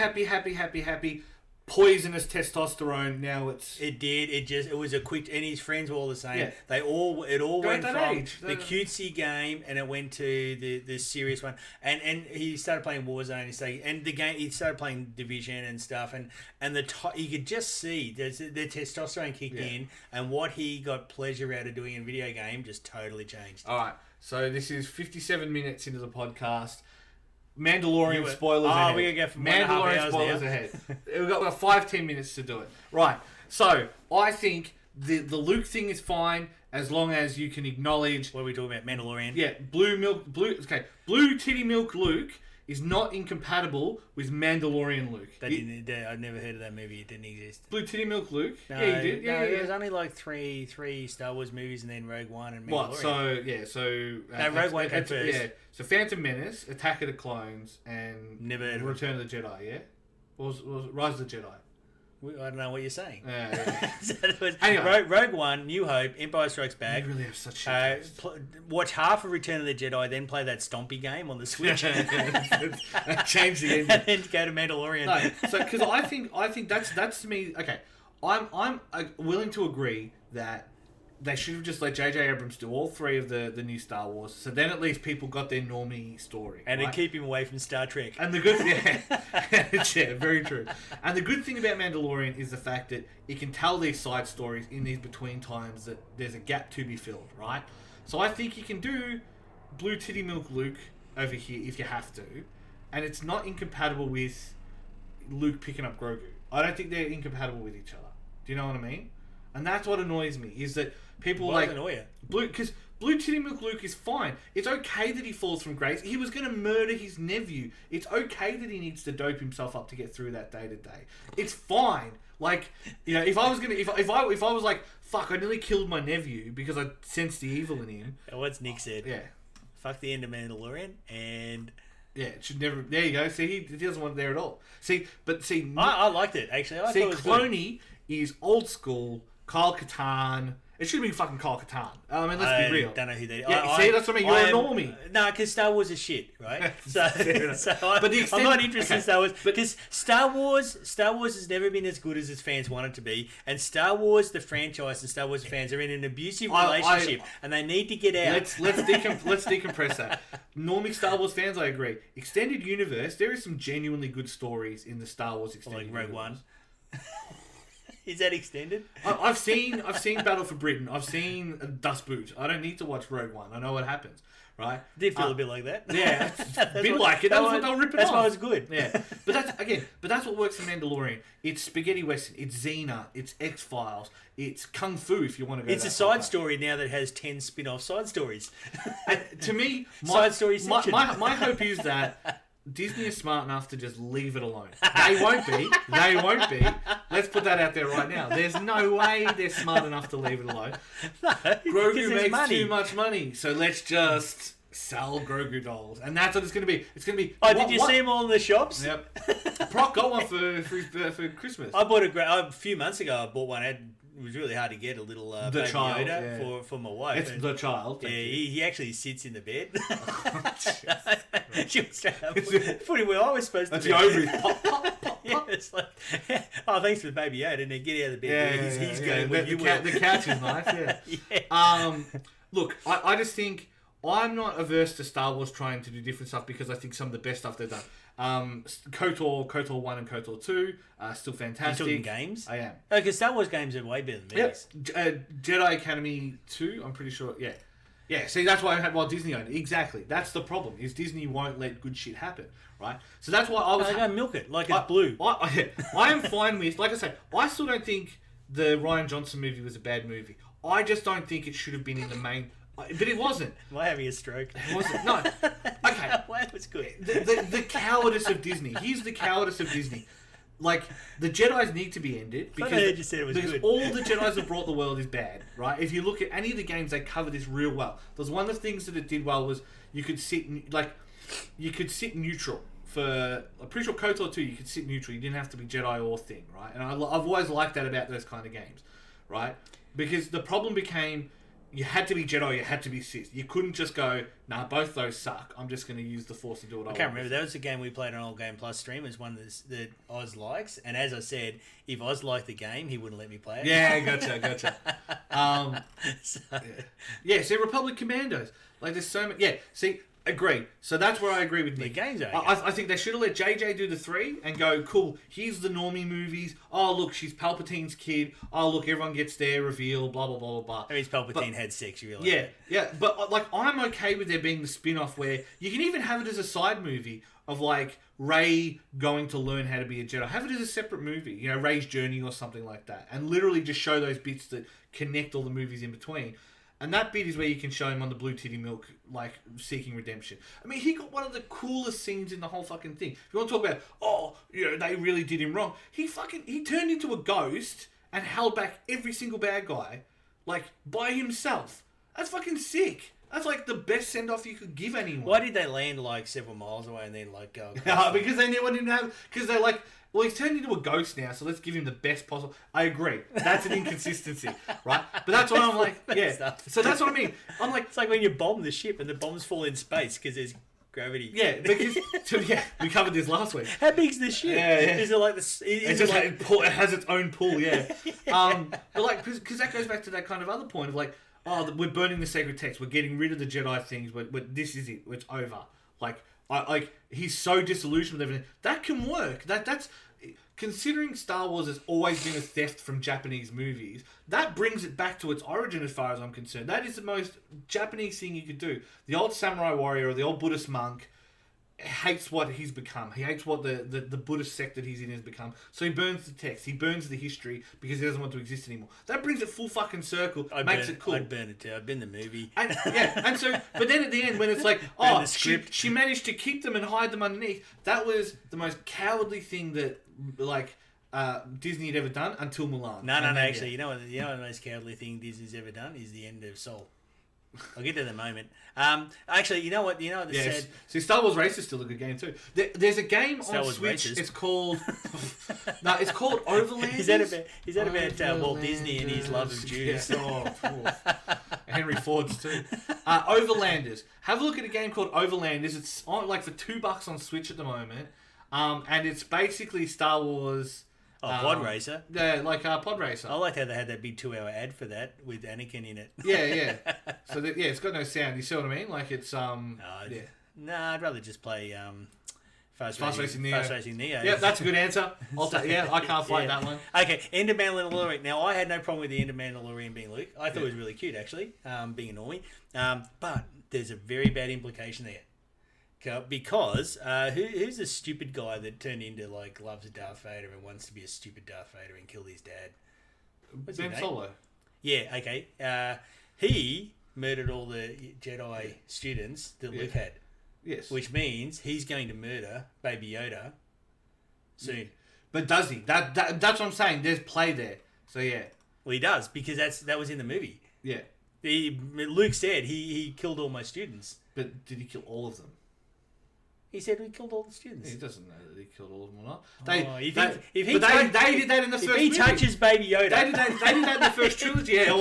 Speaker 2: Poisonous testosterone. Now
Speaker 1: it was a quick, and his friends were all the same.
Speaker 2: Yeah.
Speaker 1: It all went from
Speaker 2: age.
Speaker 1: the cutesy game, and it went to the serious one. And he started playing Warzone. He started playing Division and stuff. And you could just see the testosterone kicked in, and what he got pleasure out of doing in video game just totally changed.
Speaker 2: All right. So this is 57 minutes into the podcast. Mandalorian spoilers ahead.
Speaker 1: We're going to go for
Speaker 2: Mandalorian spoilers ahead. We've got 5-10 minutes to do it. Right. So, I think the Luke thing is fine as long as you can acknowledge...
Speaker 1: What are we talking about? Mandalorian?
Speaker 2: Yeah. Blue titty milk Luke is not incompatible with Mandalorian Luke.
Speaker 1: I've never heard of that movie. It didn't exist.
Speaker 2: Blue titty milk Luke?
Speaker 1: No, you did. Yeah, there was only like three Star Wars movies, and then Rogue One and Mandalorian.
Speaker 2: What?
Speaker 1: Rogue One came first.
Speaker 2: Yeah. So Phantom Menace, Attack of the Clones, and Return of the Jedi. Yeah. Or was Rise of the Jedi?
Speaker 1: I don't know what you're saying.
Speaker 2: So
Speaker 1: anyway. Rogue One, New Hope, Empire Strikes Back.
Speaker 2: You really have such shit.
Speaker 1: Watch half of Return of the Jedi, then play that Stompy game on the Switch.
Speaker 2: Change the ending.
Speaker 1: And then go to Mandalorian.
Speaker 2: No, so because I think that's to me. Okay, I'm willing to agree that they should have just let J.J. Abrams do all 3 of the new Star Wars. So then at least people got their normie story.
Speaker 1: And then keep him away from Star Trek.
Speaker 2: And the good... Yeah, very true. And the good thing about Mandalorian is the fact that it can tell these side stories in these between times that there's a gap to be filled, right? So I think you can do Blue Titty Milk Luke over here if you have to. And it's not incompatible with Luke picking up Grogu. I don't think they're incompatible with each other. Do you know what I mean? And that's what annoys me, is that people
Speaker 1: Why
Speaker 2: like...
Speaker 1: does it annoy you?
Speaker 2: Because Blue Titty Milk Luke is fine. It's okay that he falls from grace. He was going to murder his nephew. It's okay that he needs to dope himself up to get through that day to day. It's fine. Like, you know, if I was like, fuck, I nearly killed my nephew because I sensed the evil in him.
Speaker 1: What's Nick said?
Speaker 2: Yeah.
Speaker 1: Fuck the end of Mandalorian and...
Speaker 2: Yeah, it should never... There you go. See, he doesn't want it there at all.
Speaker 1: I liked it, actually. I thought it was
Speaker 2: Cloney is old school, Kyle Katarn... It should have been fucking Kyle Katarn. I mean, let's be real.
Speaker 1: I don't know who they are.
Speaker 2: Yeah, that's what I mean. You're a normie.
Speaker 1: No, because Star Wars is shit, right? I'm not interested in Star Wars. Because Star Wars has never been as good as its fans want it to be. And Star Wars, the franchise, and Star Wars fans are in an abusive relationship. And they need to get out.
Speaker 2: Let's decompress that. Normie Star Wars fans, I agree. Extended Universe, there is some genuinely good stories in the Star Wars Extended Universe.
Speaker 1: Like Rogue One. Is that extended?
Speaker 2: I've seen Battle for Britain. I've seen Dust Boot. I don't need to watch Rogue One. I know what happens, right?
Speaker 1: Did feel a bit like that.
Speaker 2: Yeah, a bit like it. That's what they'll rip it off.
Speaker 1: That's why it's good.
Speaker 2: Yeah, but that's what works in Mandalorian. It's spaghetti western. It's Xena. It's X-Files. It's Kung Fu. If you want to go,
Speaker 1: it's a side story now that has 10 spin-off side stories.
Speaker 2: And to me,
Speaker 1: side story section.
Speaker 2: My hope is that Disney is smart enough to just leave it alone. They won't be. They won't be. Let's put that out there right now. There's no way they're smart enough to leave it alone.
Speaker 1: No,
Speaker 2: Grogu makes too much money, so let's just sell Grogu dolls, and that's what it's going to be. It's going to be.
Speaker 1: Oh, did you see them all in the shops?
Speaker 2: Yep. Proc got one for Christmas.
Speaker 1: I bought a few months ago. I bought one. It was really hard to get a little baby
Speaker 2: child,
Speaker 1: Yoda for my wife.
Speaker 2: It's the child.
Speaker 1: Yeah, he actually sits in the bed. She was straight up putting where I was supposed to be.
Speaker 2: That's the ovaries. Pop, pop, pop,
Speaker 1: yeah, it's like, oh, thanks for the baby Yoda. And then get out of the bed. He's going where you were.
Speaker 2: The couch is nice, yeah. Look, I just think I'm not averse to Star Wars trying to do different stuff because I think some of the best stuff they've done. KOTOR 1 and KOTOR 2 are still fantastic.
Speaker 1: You're talking games?
Speaker 2: I am.
Speaker 1: Because Star Wars games are way better than movies.
Speaker 2: Jedi Academy 2, I'm pretty sure, yeah. Yeah, see, that's why I had Disney owned it. Exactly. That's the problem, is Disney won't let good shit happen, right? So that's why I was...
Speaker 1: They go milk it, like it's blue.
Speaker 2: I am fine with... Like I say, I still don't think the Rian Johnson movie was a bad movie. I just don't think it should have been in the main... But it wasn't.
Speaker 1: Am I having a stroke?
Speaker 2: It wasn't. No. Okay.
Speaker 1: Well, it was good.
Speaker 2: The cowardice of Disney. Here's the cowardice of Disney. Like, the Jedis need to be ended because,
Speaker 1: I heard you said it was good.
Speaker 2: All the Jedis have brought the world is bad, right? If you look at any of the games, they cover this real well. There's one of the things that it did well was you could sit neutral. For I'm pretty sure KOTOR 2, you could sit neutral. You didn't have to be Jedi or thing, right? And I've always liked that about those kind of games, right? Because the problem became you had to be Jedi, you had to be Sith. You couldn't just go, nah, both those suck. I'm just going to use the Force to do what I want.
Speaker 1: I can't remember. That was the game we played on Old Game Plus stream. It was one that Oz likes. And as I said, if Oz liked the game, he wouldn't let me play it.
Speaker 2: Yeah, gotcha. So Republic Commandos. Like, there's so many... Yeah, see... Agree. So that's where I agree with Nick.
Speaker 1: The games are okay.
Speaker 2: I think they should have let JJ do the 3 and go, cool, here's the normie movies. Oh, look, she's Palpatine's kid. Oh, look, everyone gets their reveal, blah, blah, blah, blah, blah.
Speaker 1: I mean, Palpatine had sex, you realize.
Speaker 2: Yeah. But, like, I'm okay with there being the spin-off where you can even have it as a side movie of, like, Rey going to learn how to be a Jedi. Have it as a separate movie, you know, Rey's journey or something like that. And literally just show those bits that connect all the movies in between. And that bit is where you can show him on the Blue Titty Milk, like, seeking redemption. I mean, he got one of the coolest scenes in the whole fucking thing. If you want to talk about, oh, you know, they really did him wrong. He turned into a ghost and held back every single bad guy, like, by himself. That's fucking sick. That's, like, the best send-off you could give anyone.
Speaker 1: Why did they land, like, several miles away and then, like, go?
Speaker 2: Because they didn't have... Because they're like... Well, he's turned into a ghost now, so let's give him the best possible... I agree. That's an inconsistency, right? But that's what I'm like... Yeah. So that's what I mean. I'm like...
Speaker 1: It's like when you bomb the ship and the bombs fall in space because there's gravity.
Speaker 2: Yeah, because... we covered this last week.
Speaker 1: How big's the ship?
Speaker 2: Yeah.
Speaker 1: Is it like the...
Speaker 2: It has its own pool, yeah. But, like, because that goes back to that kind of other point of, like, oh, we're burning the sacred text. We're getting rid of the Jedi things. But this is it. It's over. Like, he's so disillusioned with everything. That can work. That's considering Star Wars has always been a theft from Japanese movies. That brings it back to its origin, as far as I'm concerned. That is the most Japanese thing you could do. The old samurai warrior or the old Buddhist monk. hates what he's become. He hates what the Buddhist sect that he's in has become. So he burns the text. He burns the history because he doesn't want to exist anymore. That brings it full fucking circle. Makes it cool.
Speaker 1: I'd burn it too. I'd been the movie.
Speaker 2: And so, but then at the end, when it's like, oh, she managed to keep them and hide them underneath. That was the most cowardly thing that, like, Disney had ever done until Mulan.
Speaker 1: No. Actually, you know what the most cowardly thing Disney's ever done is the end of Soul. I'll get to that in a moment. Actually, you know what? Said.
Speaker 2: See, Star Wars Race is still a good game too. There's a game on Switch.
Speaker 1: Racist.
Speaker 2: It's called. No, it's called Overlanders.
Speaker 1: Is that about Walt Disney and his love of Jews?
Speaker 2: Yeah. Henry Ford's too. Overlanders. Have a look at a game called Overlanders. It's on like for $2 on Switch at the moment. And it's basically Star Wars.
Speaker 1: Pod Racer.
Speaker 2: Yeah, like Pod Racer.
Speaker 1: I liked how they had that big 2-hour ad for that with Anakin in it.
Speaker 2: Yeah. So it's got no sound. You see what I mean? Like it's yeah.
Speaker 1: No, I'd rather just play Fast Racing Neo.
Speaker 2: Yeah, that's a good answer. I can't fight that one.
Speaker 1: Okay, End of Mandalorian. Now, I had no problem with the End of Mandalorian being Luke. I thought it was really cute, actually, being a normie. But there's a very bad implication there. Because who's the stupid guy that turned into like loves Darth Vader and wants to be a stupid Darth Vader and kill his dad? What's
Speaker 2: Ben Solo.
Speaker 1: Yeah, okay. He murdered all the Jedi students that Luke had.
Speaker 2: Yes.
Speaker 1: Which means he's going to murder Baby Yoda soon.
Speaker 2: But does he? That's what I'm saying. There's play there. So yeah.
Speaker 1: Well, he does because that was in the movie.
Speaker 2: Yeah.
Speaker 1: Luke said he killed all my students.
Speaker 2: But did he kill all of them?
Speaker 1: He said we killed all the students.
Speaker 2: He doesn't know that he killed all of them or not.
Speaker 1: They did that in the first
Speaker 2: movie. If he touches Baby Yoda. They did that in the first trilogy. Yeah,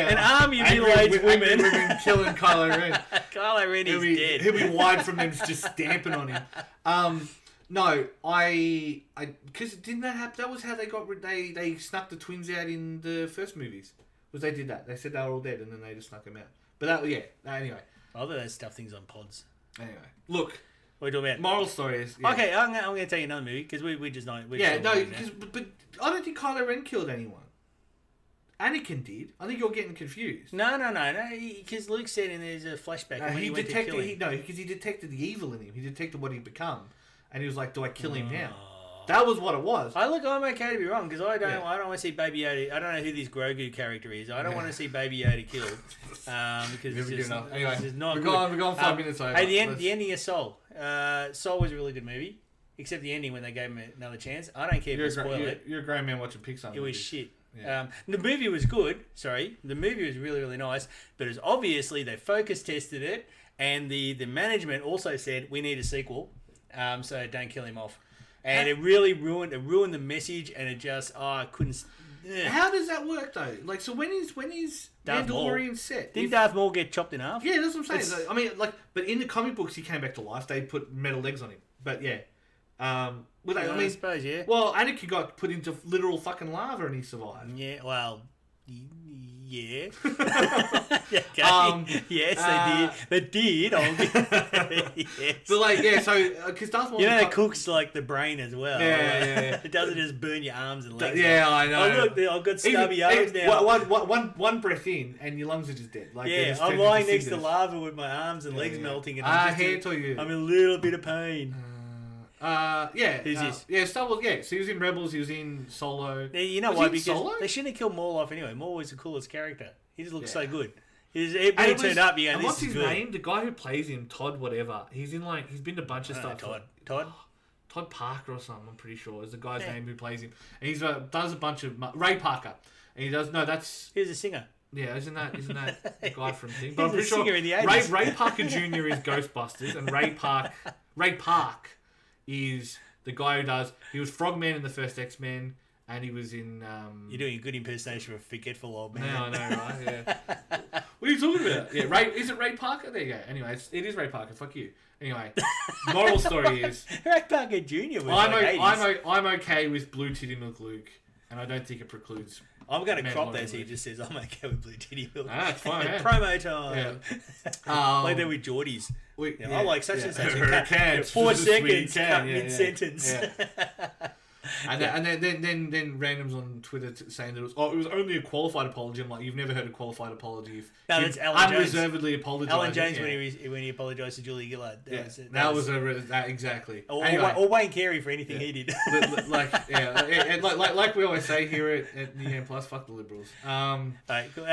Speaker 1: an army mutilates women.
Speaker 2: Killing Kylo Ren.
Speaker 1: Kylo Ren is dead.
Speaker 2: He'll be wide from them just stamping on him. No, because didn't that happen? That was how they got they snuck the twins out in the first movies. Was they did that? They said they were all dead and then they just snuck them out. But anyway.
Speaker 1: Other than stuff things on pods.
Speaker 2: Anyway, look.
Speaker 1: What are we talking about?
Speaker 2: Moral story is... Yeah.
Speaker 1: Okay, I'm going to tell you another movie, because we just know...
Speaker 2: But I don't think Kylo Ren killed anyone. Anakin did. I think you're getting confused.
Speaker 1: No, because Luke said there's a flashback when he went to kill him.
Speaker 2: Because he detected the evil in him. He detected what he'd become. And he was like, do I kill him now? That was what it was.
Speaker 1: I'm okay to be wrong because I don't want to see Baby Yoda. I don't know who this Grogu character is. I don't want to see Baby Yoda killed because it's just,
Speaker 2: anyway,
Speaker 1: it's just not
Speaker 2: we're
Speaker 1: good.
Speaker 2: Gone 5 minutes over.
Speaker 1: Hey, the ending of Soul. Soul was a really good movie, except the ending when they gave him another chance. I don't care if you spoil it.
Speaker 2: You're a grown man watching Pixar.
Speaker 1: It was shit. Yeah. The movie was good. Sorry, the movie was really, really nice, but it was obviously they focus tested it, and the management also said we need a sequel, so don't kill him off. And it really ruined the message, and it just I couldn't.
Speaker 2: How does that work though? Like, so when is Mandalorian set?
Speaker 1: Didn't Darth Maul get chopped in half?
Speaker 2: Yeah, that's what I'm saying. I mean, but in the comic books, he came back to life. They put metal legs on him. But yeah,
Speaker 1: I suppose yeah.
Speaker 2: Well, Anakin got put into literal fucking lava and he survived.
Speaker 1: Yeah, well. Yeah. Okay. Yes, they did. They did. Yes.
Speaker 2: But so because Darth Maul,
Speaker 1: it cooks like the brain as well.
Speaker 2: Yeah.
Speaker 1: It doesn't just burn your arms and legs.
Speaker 2: Yeah, I know.
Speaker 1: Oh look, I've got stubby arms now.
Speaker 2: One breath in, and your lungs are just dead.
Speaker 1: I'm lying next to lava with my arms and legs melting, and I'm in a little bit of pain.
Speaker 2: Who's this? Yeah, Star Wars. Yeah, so he was in Rebels. He was in Solo.
Speaker 1: Yeah, you know why? Because Solo? They shouldn't have killed Maul off anyway. Maul was the coolest character. He just looks so good. When he turned up, you go,
Speaker 2: and
Speaker 1: this
Speaker 2: what's
Speaker 1: is
Speaker 2: his
Speaker 1: good.
Speaker 2: name? The guy who plays him, Todd, whatever. He's in he's been to a bunch of stuff. Todd Parker or something. I'm pretty sure is the guy's name who plays him. And he's does a bunch of Ray Parker. And he does
Speaker 1: He's a singer.
Speaker 2: Yeah, isn't that the guy from Thing? But I'm pretty
Speaker 1: sure
Speaker 2: in the 80s. Ray Parker Jr. is Ghostbusters, and Ray Park is the guy who he was Frogman in the first X-Men, and he was in...
Speaker 1: You're doing a good impersonation of a forgetful old man.
Speaker 2: No, I know, right? Yeah. What are you talking about? Yeah, is it Ray Parker? There you go. Anyway, it is Ray Parker. Fuck you. Anyway, moral story is...
Speaker 1: Ray Parker Jr. was
Speaker 2: I'm okay with Blue Titty Milk Luke, and I don't think it precludes...
Speaker 1: I'm going to crop that so he just says, I'm okay with Blue Titty Milk.
Speaker 2: Ah, it's fine, yeah.
Speaker 1: Promo time.
Speaker 2: Yeah.
Speaker 1: Like they're with Geordies. I like such and such.
Speaker 2: Can.
Speaker 1: 4 seconds, cut mid-sentence.
Speaker 2: And then randoms on Twitter saying that it was only a qualified apology. I'm like, you've never heard a qualified apology. If
Speaker 1: No, that's Alan Jones.
Speaker 2: Unreservedly apologised.
Speaker 1: Alan Jones when he apologised to Julie Gillard.
Speaker 2: That was exactly.
Speaker 1: Or Wayne Carey for anything he did.
Speaker 2: Like we always say here at New Game Plus, fuck the Liberals.
Speaker 1: Right, cool.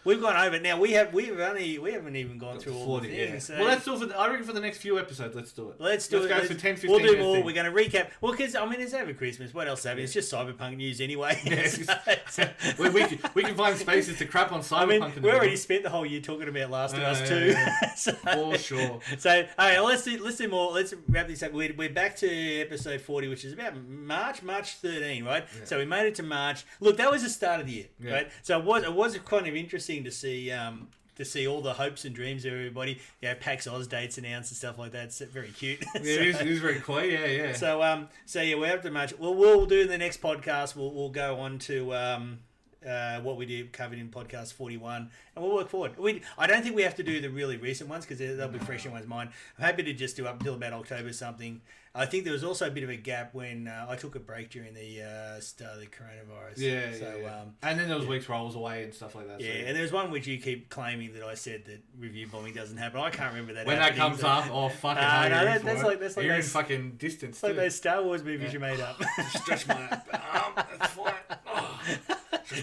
Speaker 1: We've gone over now. We haven't even gone through all the things. So.
Speaker 2: Well, let's do it. I reckon for the next few episodes, let's do it.
Speaker 1: Let's
Speaker 2: go for 10, 15
Speaker 1: We'll do more.
Speaker 2: thing.
Speaker 1: We're going to recap. Well, because it's over Christmas. What else happened? It's just Cyberpunk news anyway.
Speaker 2: We can find spaces to crap on Cyberpunk.
Speaker 1: We already spent the whole year talking about Last of Us 2.
Speaker 2: For sure.
Speaker 1: So, all right, let's do more. Let's wrap this up. We're back to episode 40, which is about March 13, right? Yeah. So we made it to March. Look, that was the start of the year, right? So it was kind of interesting to see all the hopes and dreams of everybody. Pax Aus dates announced and stuff like that. It's very cute.
Speaker 2: It is very cool. Yeah.
Speaker 1: So we're up to March. Well, we'll do in the next podcast. We'll go on to what we did covered in podcast 41, and we'll work forward. I don't think we have to do the really recent ones because they'll be fresh in one's mind. I'm happy to just do up until about October something. I think there was also a bit of a gap when I took a break during the start of the coronavirus.
Speaker 2: Yeah. And then there was weeks where I was away and stuff like that.
Speaker 1: Yeah, and there's one which you keep claiming that I said that review bombing doesn't happen. I can't remember that.
Speaker 2: When that comes up, fucking hell,
Speaker 1: that's like
Speaker 2: you're in fucking distance.
Speaker 1: It's like those Star Wars movies you made up.
Speaker 2: Stretch my arm. That's fine.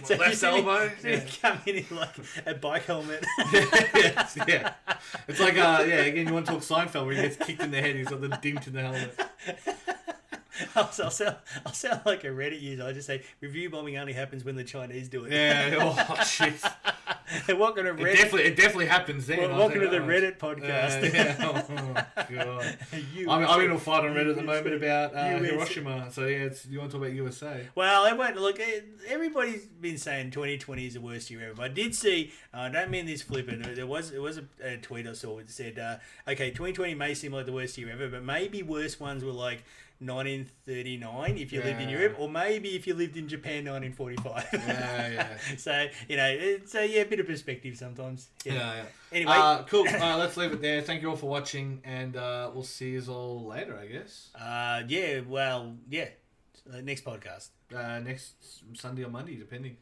Speaker 1: So
Speaker 2: left elbow.
Speaker 1: You come in like a bike helmet.
Speaker 2: Yeah. It's like again, you want to talk Seinfeld where he gets kicked in the head, he's got the dint in the helmet.
Speaker 1: I'll sound like a Reddit user. I just say review bombing only happens when the Chinese do it.
Speaker 2: Yeah. Oh shit.
Speaker 1: Welcome to Reddit.
Speaker 2: It definitely happens then.
Speaker 1: Welcome to the Reddit podcast.
Speaker 2: God. I'm in a fight on Reddit at the moment about Hiroshima. So yeah, you want to talk about USA?
Speaker 1: Well, everybody's been saying 2020 is the worst year ever. But I did see. I don't mean this flippant. It was a tweet I saw that said, okay, 2020 may seem like the worst year ever, but maybe worse ones were like 1939 if you lived in Europe, or maybe if you lived in Japan 1945. So it's a bit of perspective sometimes. Anyway,
Speaker 2: cool. Let's leave it there. Thank you all for watching, and we'll see you all later, I guess.
Speaker 1: Next podcast.
Speaker 2: Next Sunday or Monday, depending.